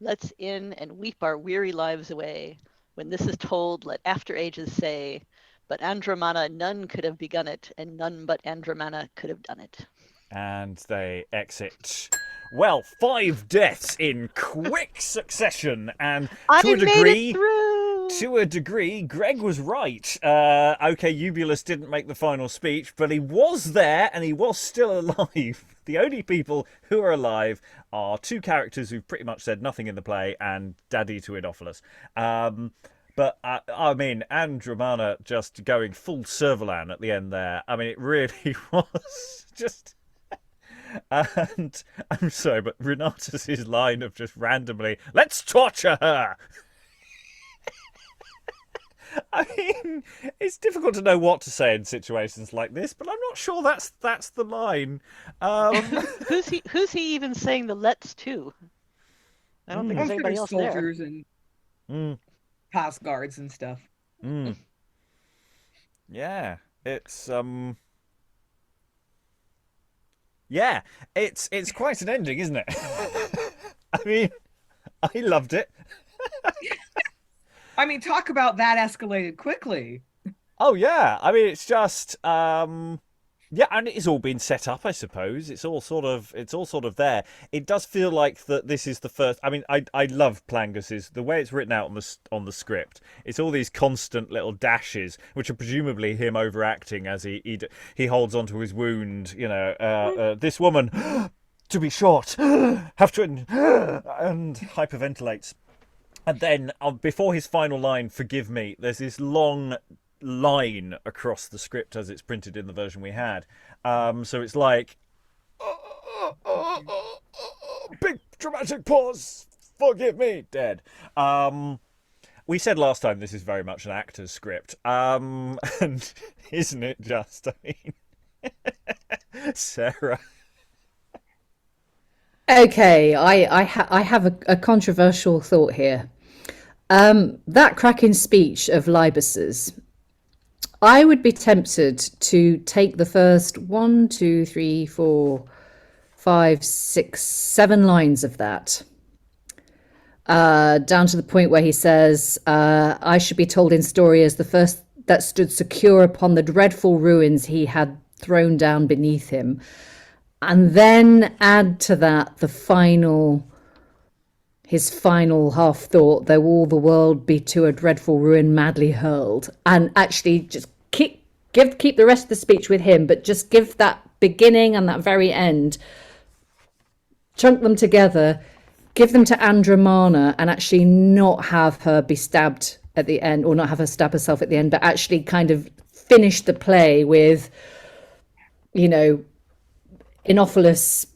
Let's in and weep our weary lives away. When this is told, let after ages say, but Andromana none could have begun it, and none but Andromana could have done it. And they exit. Well, 5 deaths in quick succession, and to a degree, Greg was right. Okay, Eubulus didn't make the final speech, but he was there and he was still alive. The only people who are alive are 2 characters who've pretty much said nothing in the play and Daddy to Inophilus. But, I mean, Andromana just going full Servalan at the end there. I mean, it really was just... And I'm sorry, but Rinatus' line of just randomly, let's torture her! I mean, it's difficult to know what to say in situations like this, but I'm not sure that's the line. Who's he even saying the let's to? I don't think there's anybody else there. Soldiers and pass guards and stuff. Yeah, it's yeah, it's quite an ending, isn't it? I mean, I loved it. I mean, talk about that escalated quickly. Oh yeah, I mean, it's just yeah, and it's all been set up, I suppose. It's all sort of there. It does feel like that this is the first. I mean, I love Plangus's the way it's written out on the script. It's all these constant little dashes, which are presumably him overacting as he holds onto his wound. You know, this woman to be shot, have to and hyperventilates. And then, before his final line, forgive me, there's this long line across the script as it's printed in the version we had. So it's like, big dramatic pause, forgive me, dead. We said last time this is very much an actor's script. And isn't it just? I mean, Sarah. Okay, I have a controversial thought here. That cracking speech of Libacer's, I would be tempted to take the first 1, 2, 3, 4, 5, 6, 7 lines of that, down to the point where he says, I should be told in story as the first that stood secure upon the dreadful ruins he had thrown down beneath him. And then add to that his final half thought, though all the world be to a dreadful ruin madly hurled. And actually just keep the rest of the speech with him, but just give that beginning and that very end, chunk them together, give them to Andromana, and actually not have her be stabbed at the end, or not have her stab herself at the end, but actually kind of finish the play with, you know, Inophilus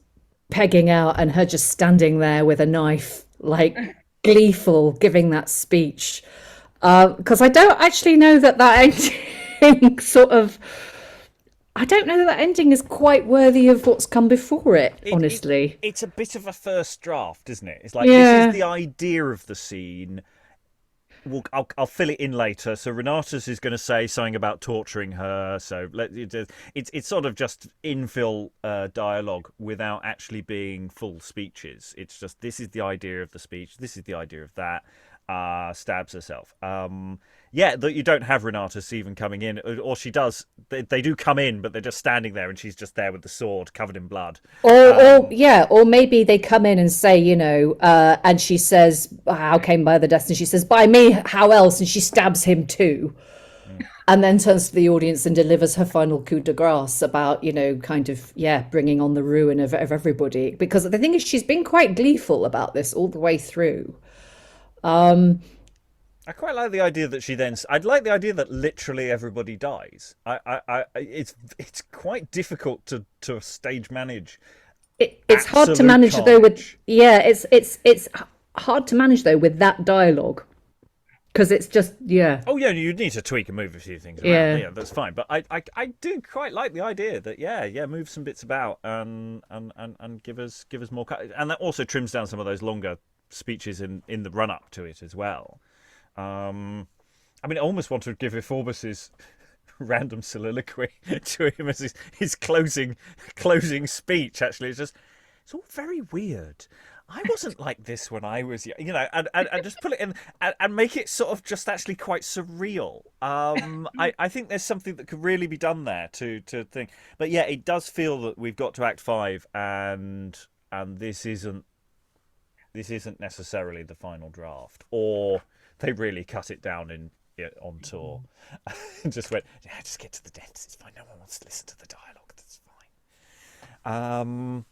pegging out and her just standing there with a knife, like gleeful, giving that speech. Because I don't actually know that ending I don't know that ending is quite worthy of what's come before it, honestly. It's a bit of a first draft, isn't it? It's like, this is the idea of the scene. I'll fill it in later. So Rinatus is going to say something about torturing her. So it's sort of just infill dialogue without actually being full speeches. It's just, this is the idea of the speech. This is the idea of that. Stabs herself. That you don't have Rinatus even coming in, or she does. They do come in, but they're just standing there, and she's just there with the sword covered in blood. Or maybe they come in and say, you know, and she says, "How came by the death?" And she says, "By me, how else?" And she stabs him too, and then turns to the audience and delivers her final coup de grace about, you know, kind of bringing on the ruin of everybody. Because the thing is, she's been quite gleeful about this all the way through. I quite like the idea that I'd like the idea that literally everybody dies. It's quite difficult to stage manage. It's hard to manage though with it's hard to manage though with that dialogue, because it's just, yeah. Oh yeah, you need to tweak and move a few things around. Yeah. Yeah, that's fine. But I do quite like the idea that move some bits about and give us more and that also trims down some of those longer speeches in the run up to it as well. I mean, I almost want to give Ephorbas' random soliloquy to him as his closing speech. Actually, it's all very weird. I wasn't like this when I was, and just put it in and make it sort of just actually quite surreal. I think there's something that could really be done there to think. But yeah, it does feel that we've got to Act 5 and this isn't necessarily the final draft, or they really cut it down on tour and just went, yeah, just get to the deaths. It's fine. No one wants to listen to the dialogue. That's fine.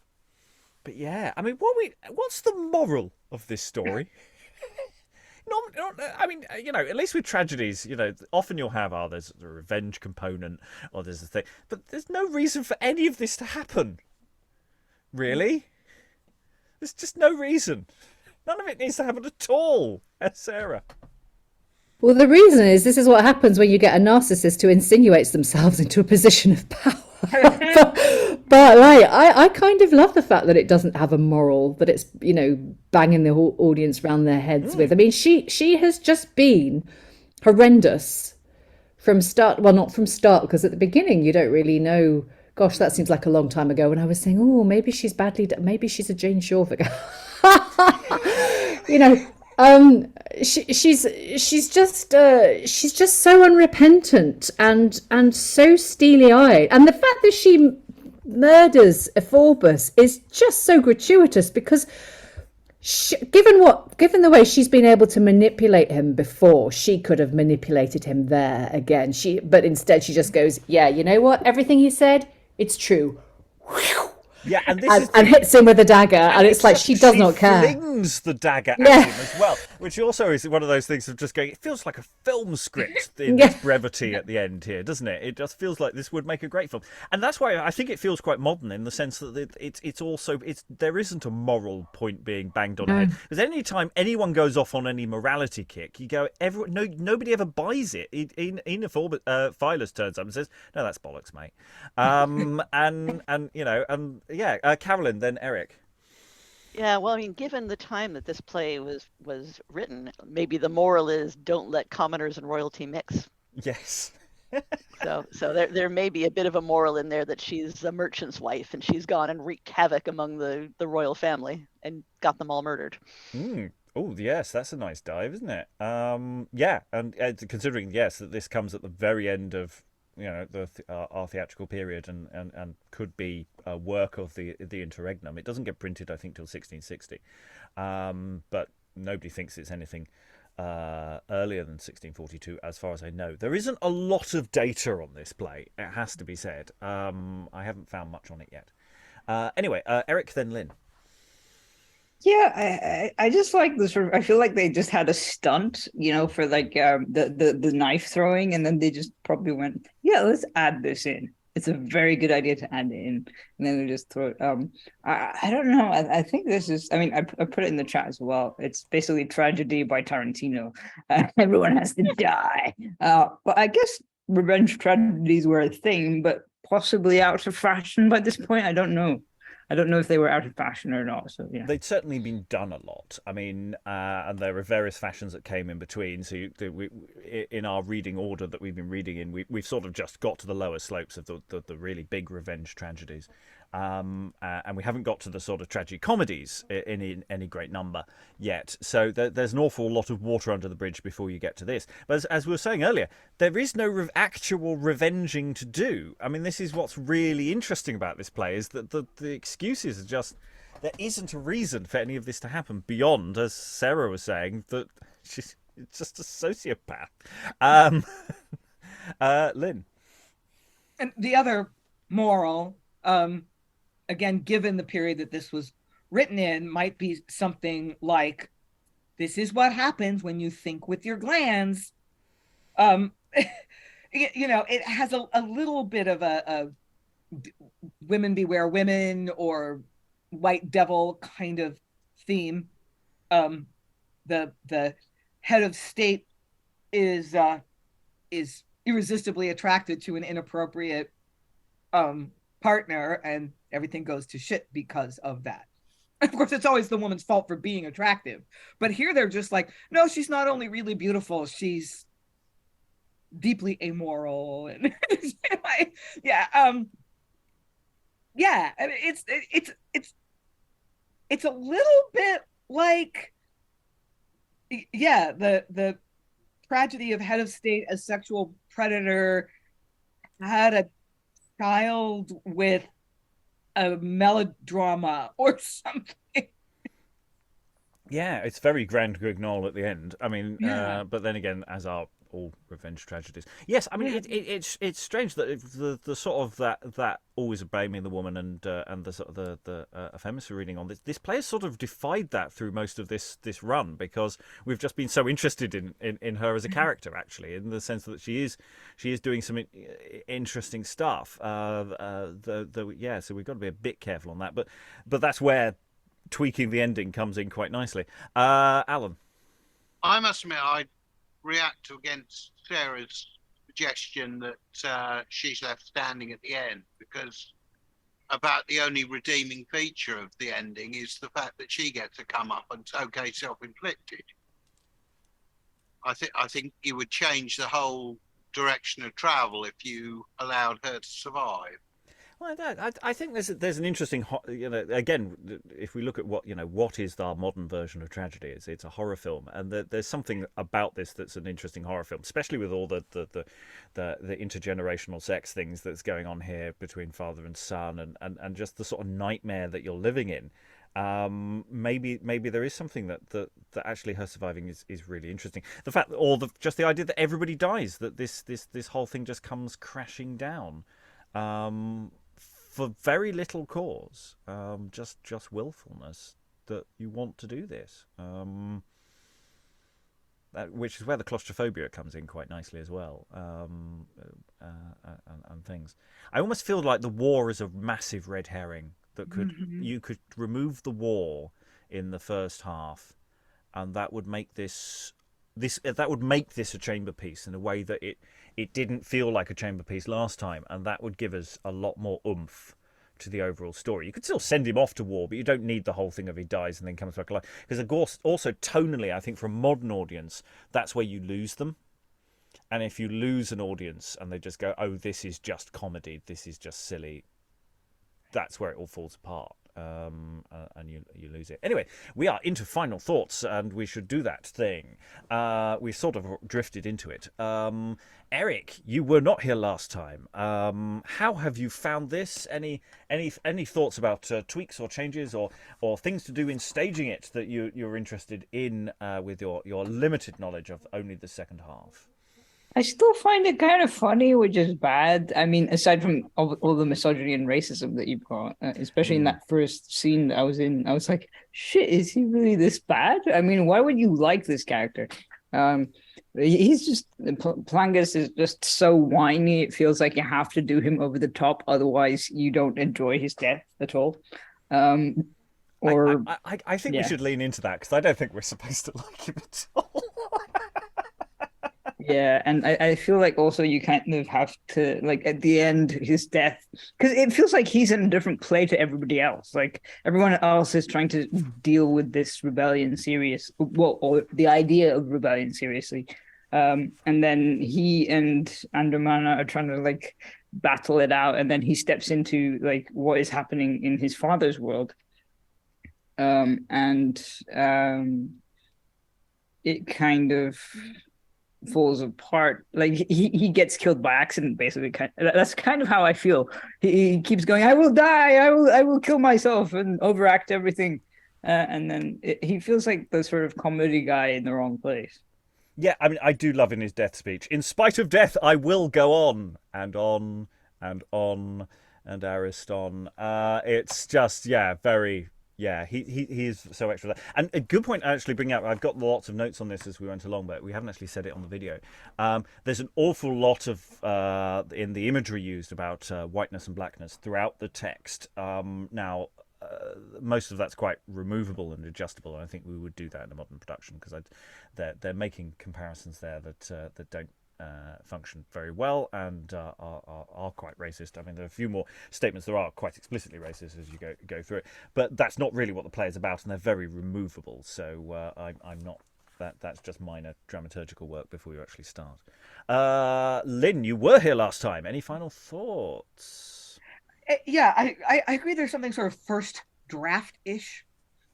But yeah, I mean, what's the moral of this story? I mean, at least with tragedies, often you'll have, there's a revenge component, or there's a thing, but there's no reason for any of this to happen. Really? There's just no reason. None of it needs to happen at all, Sarah. Well, the reason is this is what happens when you get a narcissist who insinuates themselves into a position of power. but like, I kind of love the fact that it doesn't have a moral, that it's, banging the whole audience round their heads with. I mean, she has just been horrendous from start. Well, not from start, because at the beginning you don't really know. Gosh, that seems like a long time ago when I was saying, oh, maybe she's maybe she's a Jane Shawver. She's just so unrepentant and so steely-eyed, and the fact that she murders Ephorbas is just so gratuitous, because given the way she's been able to manipulate him before, she could have manipulated him there again. But instead she just goes, yeah, you know what, everything he said, it's true. Yeah, and hits him with a dagger, and it's like she does not care. She flings the dagger at him as well, which also is one of those things of just going, it feels like a film script in its brevity at the end here, doesn't it? It just feels like this would make a great film. And that's why I think it feels quite modern, in the sense that there isn't a moral point being banged on head. Because any time anyone goes off on any morality kick, you go, nobody ever buys it. Inophilus turns up and says, no, that's bollocks, mate. Carolyn, then Eric. Yeah, well, I mean, given the time that this play was written, maybe the moral is don't let commoners and royalty mix. Yes. so there may be a bit of a moral in there, that she's a merchant's wife and she's gone and wreaked havoc among the royal family and got them all murdered. Oh, yes, that's a nice dive, isn't it? Yeah, and considering, yes, that this comes at the very end of our theatrical period and could be a work of the interregnum. It doesn't get printed, I think, till 1660, but nobody thinks it's anything earlier than 1642, as far as I know. There isn't a lot of data on this play, it has to be said. I haven't found much on it yet. Anyway, Eric, then Lynn. Yeah, I just like this. I feel like they just had a stunt, for like the knife throwing, and then they just probably went, yeah, let's add this in. It's a very good idea to add it in, and then they just throw it. I don't know. I think this is. I mean, I put it in the chat as well. It's basically tragedy by Tarantino. Everyone has to die. But I guess revenge tragedies were a thing, but possibly out of fashion by this point. I don't know. I don't know if they were out of fashion or not. So yeah, they'd certainly been done a lot. I mean, and there were various fashions that came in between. So in our reading order that we've been reading in, we've sort of just got to the lower slopes of the really big revenge tragedies, and we haven't got to the sort of tragi-comedies in any great number yet. So there's an awful lot of water under the bridge before you get to this. But as we were saying earlier, there is no actual revenging to do. I mean, this is what's really interesting about this play, is that the excuses are just, there isn't a reason for any of this to happen beyond, as Sarah was saying, that she's just a sociopath. Lynn. And the other moral, again, given the period that this was written in, might be something like, this is what happens when you think with your glands. It has a little bit of a women beware women or white devil kind of theme. The head of state is irresistibly attracted to an inappropriate partner, and everything goes to shit because of that. Of course, it's always the woman's fault for being attractive, but here they're just like, no, she's not only really beautiful, she's deeply amoral. And yeah, I mean, it's a little bit like, yeah, the tragedy of head of state as sexual predator had a child with a melodrama or something. Yeah, it's very grand guignol at the end. I mean, Yeah. but then again, as are all revenge tragedies. Yes, I mean it's strange that the sort of that always blaming the woman and the sort of the Epherbas reading on this player sort of defied that through most of this run, because we've just been so interested in her as a character, actually, in the sense that she is doing some interesting stuff. Yeah, so we've got to be a bit careful on that, but that's where tweaking the ending comes in quite nicely. Alan. I must admit, I react against Sarah's suggestion that she's left standing at the end, because about the only redeeming feature of the ending is the fact that she gets to come up and it's okay, self-inflicted. I think you would change the whole direction of travel if you allowed her to survive. Well, I think there's an interesting, again, if we look at what is our modern version of tragedy, it's a horror film, and there's something about this that's an interesting horror film, especially with all the intergenerational sex things that's going on here between father and son, and just the sort of nightmare that you're living in. Maybe there is something that actually her surviving is really interesting. The fact, just the idea that everybody dies, that this whole thing just comes crashing down. For very little cause, just willfulness that you want to do this, which is where the claustrophobia comes in quite nicely as well, and things. I almost feel like the war is a massive red herring that you could remove the war in the first half, and that would make this a chamber piece in a way that it didn't feel like a chamber piece last time, and that would give us a lot more oomph to the overall story. You could still send him off to war, but you don't need the whole thing of he dies and then comes back alive. Because of course, also tonally, I think for a modern audience, that's where you lose them. And if you lose an audience and they just go, oh, this is just comedy, this is just silly, that's where it all falls apart. And you lose it. Anyway, we are into final thoughts, and we should do that thing. We sort of drifted into it. Eric, you were not here last time. How have you found this? Any thoughts about tweaks or changes or things to do in staging it that you're interested in with your limited knowledge of only the second half? I still find it kind of funny, which is bad. I mean, aside from all the misogyny and racism that you brought, especially in that first scene that I was in, I was like, shit, is he really this bad? I mean, why would you like this character? He's just, Plangus is just so whiny. It feels like you have to do him over the top. Otherwise, you don't enjoy his death at all. I think we should lean into that, because I don't think we're supposed to like him at all. Yeah, and I feel like also you kind of have to, like, at the end, his death, because it feels like he's in a different play to everybody else. Like, everyone else is trying to deal with this rebellion or the idea of rebellion seriously. And then he and Andromana are trying to, like, battle it out, and then he steps into, like, what is happening in his father's world. It kind of falls apart. Like he gets killed by accident, basically. That's kind of how I feel. He keeps going, I will die, I will kill myself, and overact everything, and then he feels like the sort of comedy guy in the wrong place. Yeah, I mean, I do love in his death speech, in spite of death I will go on and on and on and Ariston. It's just, yeah, very. Yeah, he is so extra. And a good point I actually bring up, I've got lots of notes on this as we went along, but we haven't actually said it on the video. There's an awful lot of, in the imagery used about whiteness and blackness throughout the text. Now, most of that's quite removable and adjustable. And I think we would do that in a modern production because they're making comparisons there that don't function very well and are quite racist. I mean, there are a few more statements that are quite explicitly racist as you go through it, but that's not really what the play is about, and they're very removable. So I'm not. That's just minor dramaturgical work before you actually start. Lynn, you were here last time. Any final thoughts? Yeah, I agree. There's something sort of first draft-ish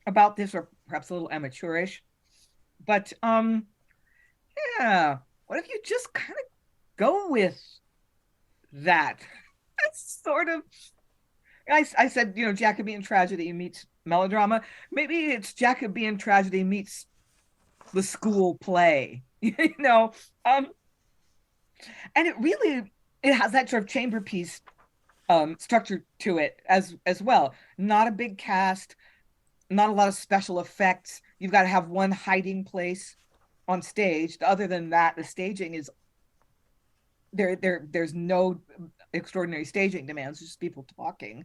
about this, or perhaps a little amateurish. But yeah, what if you just kind of go with that? It's sort of. I said, Jacobean tragedy meets melodrama. Maybe it's Jacobean tragedy meets the school play, and it has that sort of chamber piece structure to it as well. Not a big cast, not a lot of special effects. You've got to have one hiding place on stage. Other than that, the staging is there's no extraordinary staging demands, just people talking.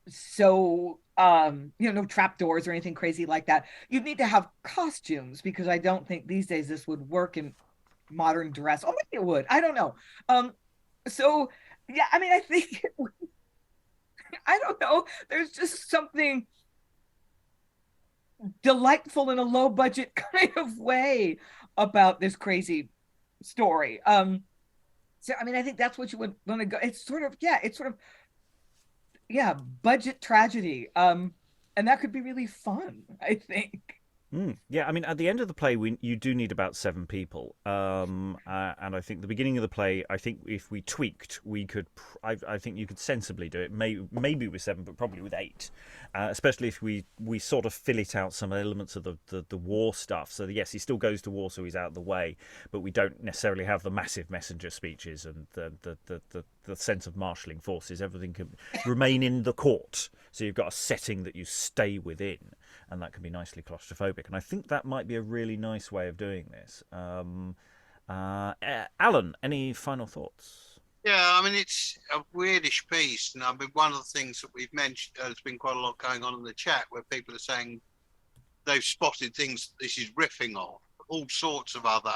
So no trapdoors or anything crazy like that. You'd need to have costumes, because I don't think these days this would work in modern dress. Oh, maybe it would. I don't know. So yeah, I mean, I think it would. I don't know. There's just something delightful in a low budget kind of way about this crazy story. So I mean, I think that's what you would want to go. It's sort of budget tragedy. And that could be really fun, I think. Yeah, I mean, at the end of the play, you do need about 7 people. And I think the beginning of the play, I think if we tweaked, we could. I think you could sensibly do it. Maybe with 7, but probably with 8. Especially if we sort of fill it out some elements of the war stuff. So yes, he still goes to war, so he's out of the way, but we don't necessarily have the massive messenger speeches and the sense of marshalling forces. Everything can remain in the court. So you've got a setting that you stay within, and that can be nicely claustrophobic. And I think that might be a really nice way of doing this. Alan, any final thoughts? Yeah, I mean, it's a weirdish piece. And I mean, one of the things that we've mentioned, there's been quite a lot going on in the chat where people are saying they've spotted things that this is riffing on, all sorts of other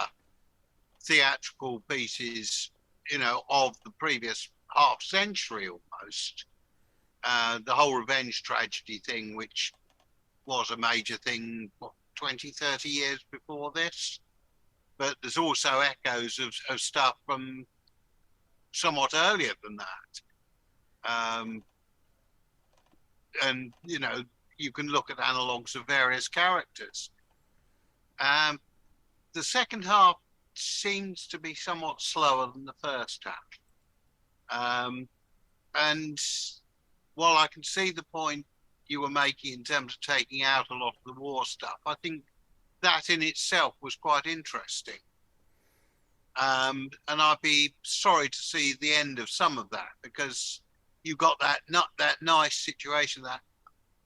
theatrical pieces, of the previous half century almost. The whole revenge tragedy thing, which was a major thing, 20, 30 years before this. But there's also echoes of stuff from somewhat earlier than that. And, you can look at analogues of various characters. The second half seems to be somewhat slower than the first half. And while I can see the point you were making in terms of taking out a lot of the war stuff, I think that in itself was quite interesting. And I'd be sorry to see the end of some of that, because you got that nice situation, that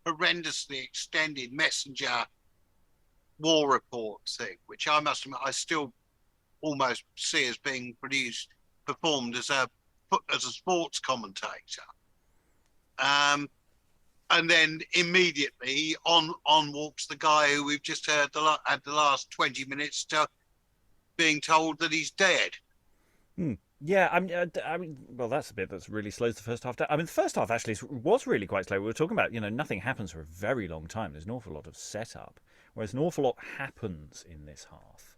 horrendously extended messenger war report thing, which I must admit I still almost see as being performed as a sports commentator. And then immediately on walks the guy who we've just heard at the last 20 minutes being told that he's dead. Yeah, I mean, well, that's a bit that's really slows the first half down. I mean, the first half actually was really quite slow. We were talking about, nothing happens for a very long time. There's an awful lot of setup, whereas an awful lot happens in this half.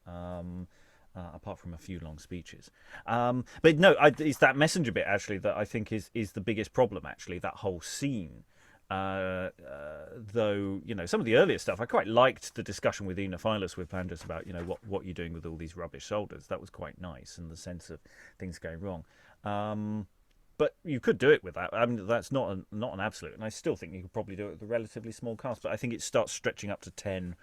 Apart from a few long speeches. But no, it's that messenger bit, actually, that I think is the biggest problem, actually, that whole scene. Though, some of the earlier stuff, I quite liked the discussion with Inophilus with Plangus about, what you're doing with all these rubbish soldiers. That was quite nice, and the sense of things going wrong. But you could do it with that. I mean, that's not an absolute, and I still think you could probably do it with a relatively small cast, but I think it starts stretching up to 10.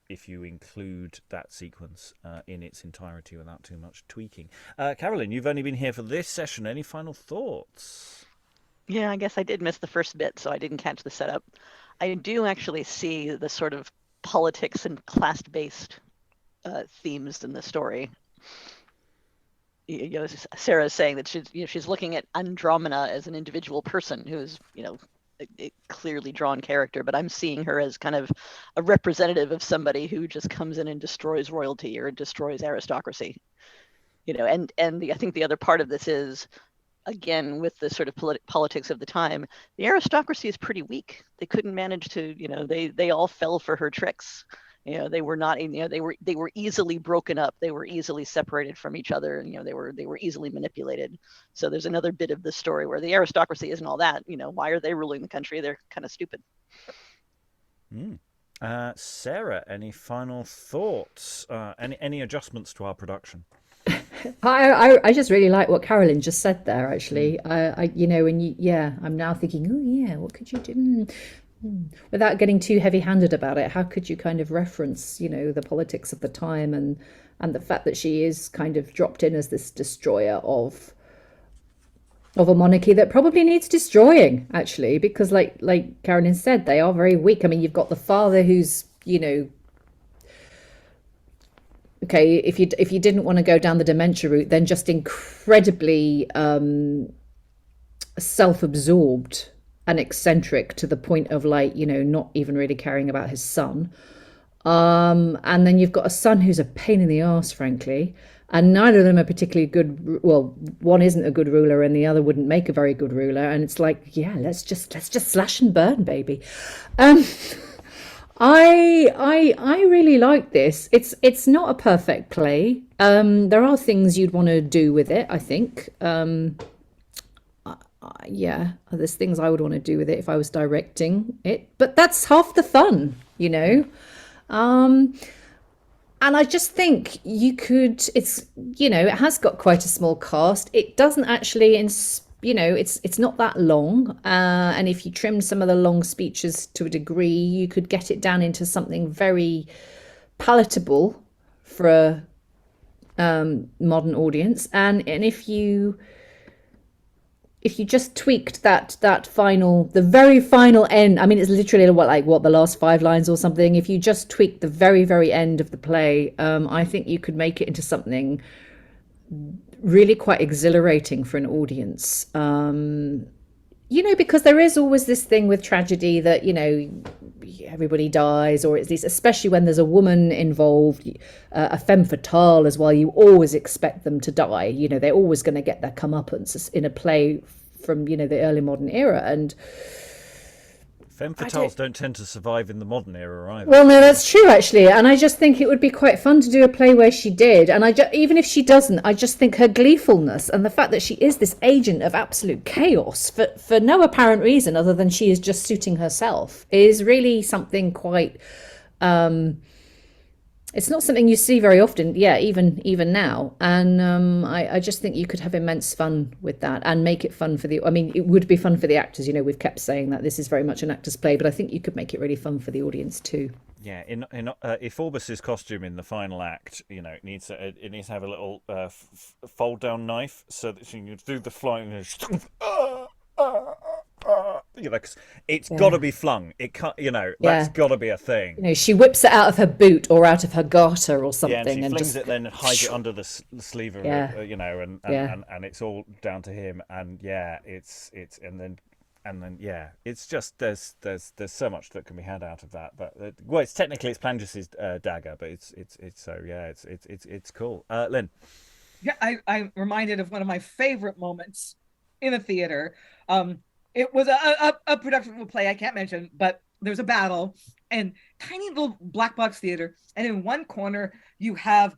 If you include that sequence in its entirety without too much tweaking. Carolyn, you've only been here for this session. Any final thoughts? Yeah, I guess I did miss the first bit, so I didn't catch the setup. I do actually see the sort of politics and class-based themes in the story. Sarah's saying that she's looking at Andromana as an individual person who's a clearly drawn character, but I'm seeing her as kind of a representative of somebody who just comes in and destroys royalty or destroys aristocracy. And I think the other part of this is, again, with the sort of politics of the time, the aristocracy is pretty weak. They couldn't manage to, they all fell for her tricks. They were not, they were easily broken up. They were easily separated from each other, and they were easily manipulated. So there's another bit of the story where the aristocracy isn't all that. Why are they ruling the country? They're kind of stupid. Sarah, any final thoughts? Any adjustments to our production? I just really like what Carolyn just said there. Actually, I'm now thinking, oh yeah, what could you do? Without getting too heavy-handed about it, how could you kind of reference, the politics of the time and the fact that she is kind of dropped in as this destroyer of a monarchy that probably needs destroying, actually, because like Carolyn said, they are very weak. I mean, you've got the father who's, okay, if you didn't want to go down the dementia route, then just incredibly self-absorbed and eccentric to the point of not even really caring about his son. And then you've got a son who's a pain in the arse, frankly, and neither of them are particularly good. Well, one isn't a good ruler and the other wouldn't make a very good ruler. And it's like, yeah, let's just slash and burn, baby. I really like this. It's not a perfect play. There are things you'd want to do with it, I think. Yeah, there's things I would want to do with it if I was directing it, but that's half the fun, and I just think you could, it has got quite a small cast. It doesn't actually, it's not that long, and if you trimmed some of the long speeches to a degree, you could get it down into something very palatable for a modern audience, and if you just tweaked the very final end, I mean, it's literally the last 5 lines or something. If you just tweaked the very, very end of the play, I think you could make it into something really quite exhilarating for an audience. Because there is always this thing with tragedy that, everybody dies, or at least, especially when there's a woman involved, a femme fatale as well, you always expect them to die. They're always going to get their comeuppance in a play from, the early modern era. And femme fatales don't tend to survive in the modern era either. Well, no, that's true, actually. And I just think it would be quite fun to do a play where she did. And even if she doesn't, I just think her gleefulness and the fact that she is this agent of absolute chaos for no apparent reason other than she is just suiting herself is really something quite... it's not something you see very often, even now. And I just think you could have immense fun with that and make it fun it would be fun for the actors. We've kept saying that this is very much an actor's play, but I think you could make it really fun for the audience too. Yeah, in Ephorbas' costume in the final act, it needs to have a little fold down knife so that she can do the flying. It's got to be flung. It can't, that's got to be a thing. She whips it out of her boot or out of her garter or something, and she flings just it, then hides it under the sleeve of it, and it's all down to him. And it's just there's so much that can be had out of that. But it's technically Plangus' dagger, but it's cool. Lynn. Yeah, I'm reminded of one of my favorite moments in a theater. It was a production of a play I can't mention, but there's a battle and tiny little black box theater. And in one corner, you have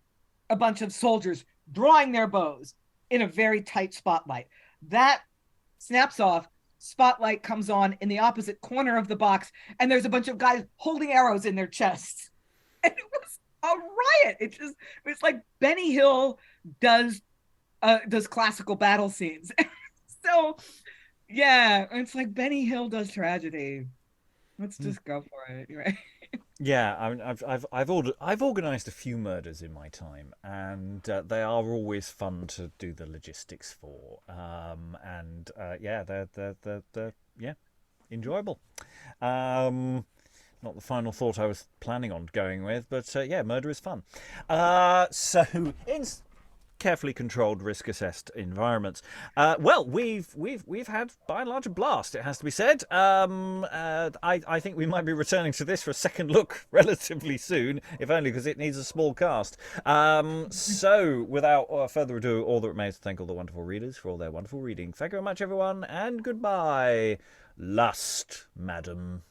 a bunch of soldiers drawing their bows in a very tight spotlight. That snaps off. Spotlight comes on in the opposite corner of the box. And there's a bunch of guys holding arrows in their chests. And it was a riot. It's like Benny Hill does classical battle scenes. So... yeah, it's like Benny Hill does tragedy. Let's just go for it, right? Yeah, I mean, I've organised a few murders in my time, and they are always fun to do the logistics for. They're enjoyable. Not the final thought I was planning on going with, but murder is fun. carefully controlled, risk-assessed environments. Well, we've had by and large a blast. It has to be said. I think we might be returning to this for a second look relatively soon, if only because it needs a small cast. So, without further ado, all that remains to thank all the wonderful readers for all their wonderful reading. Thank you very much, everyone, and goodbye, lust, madam.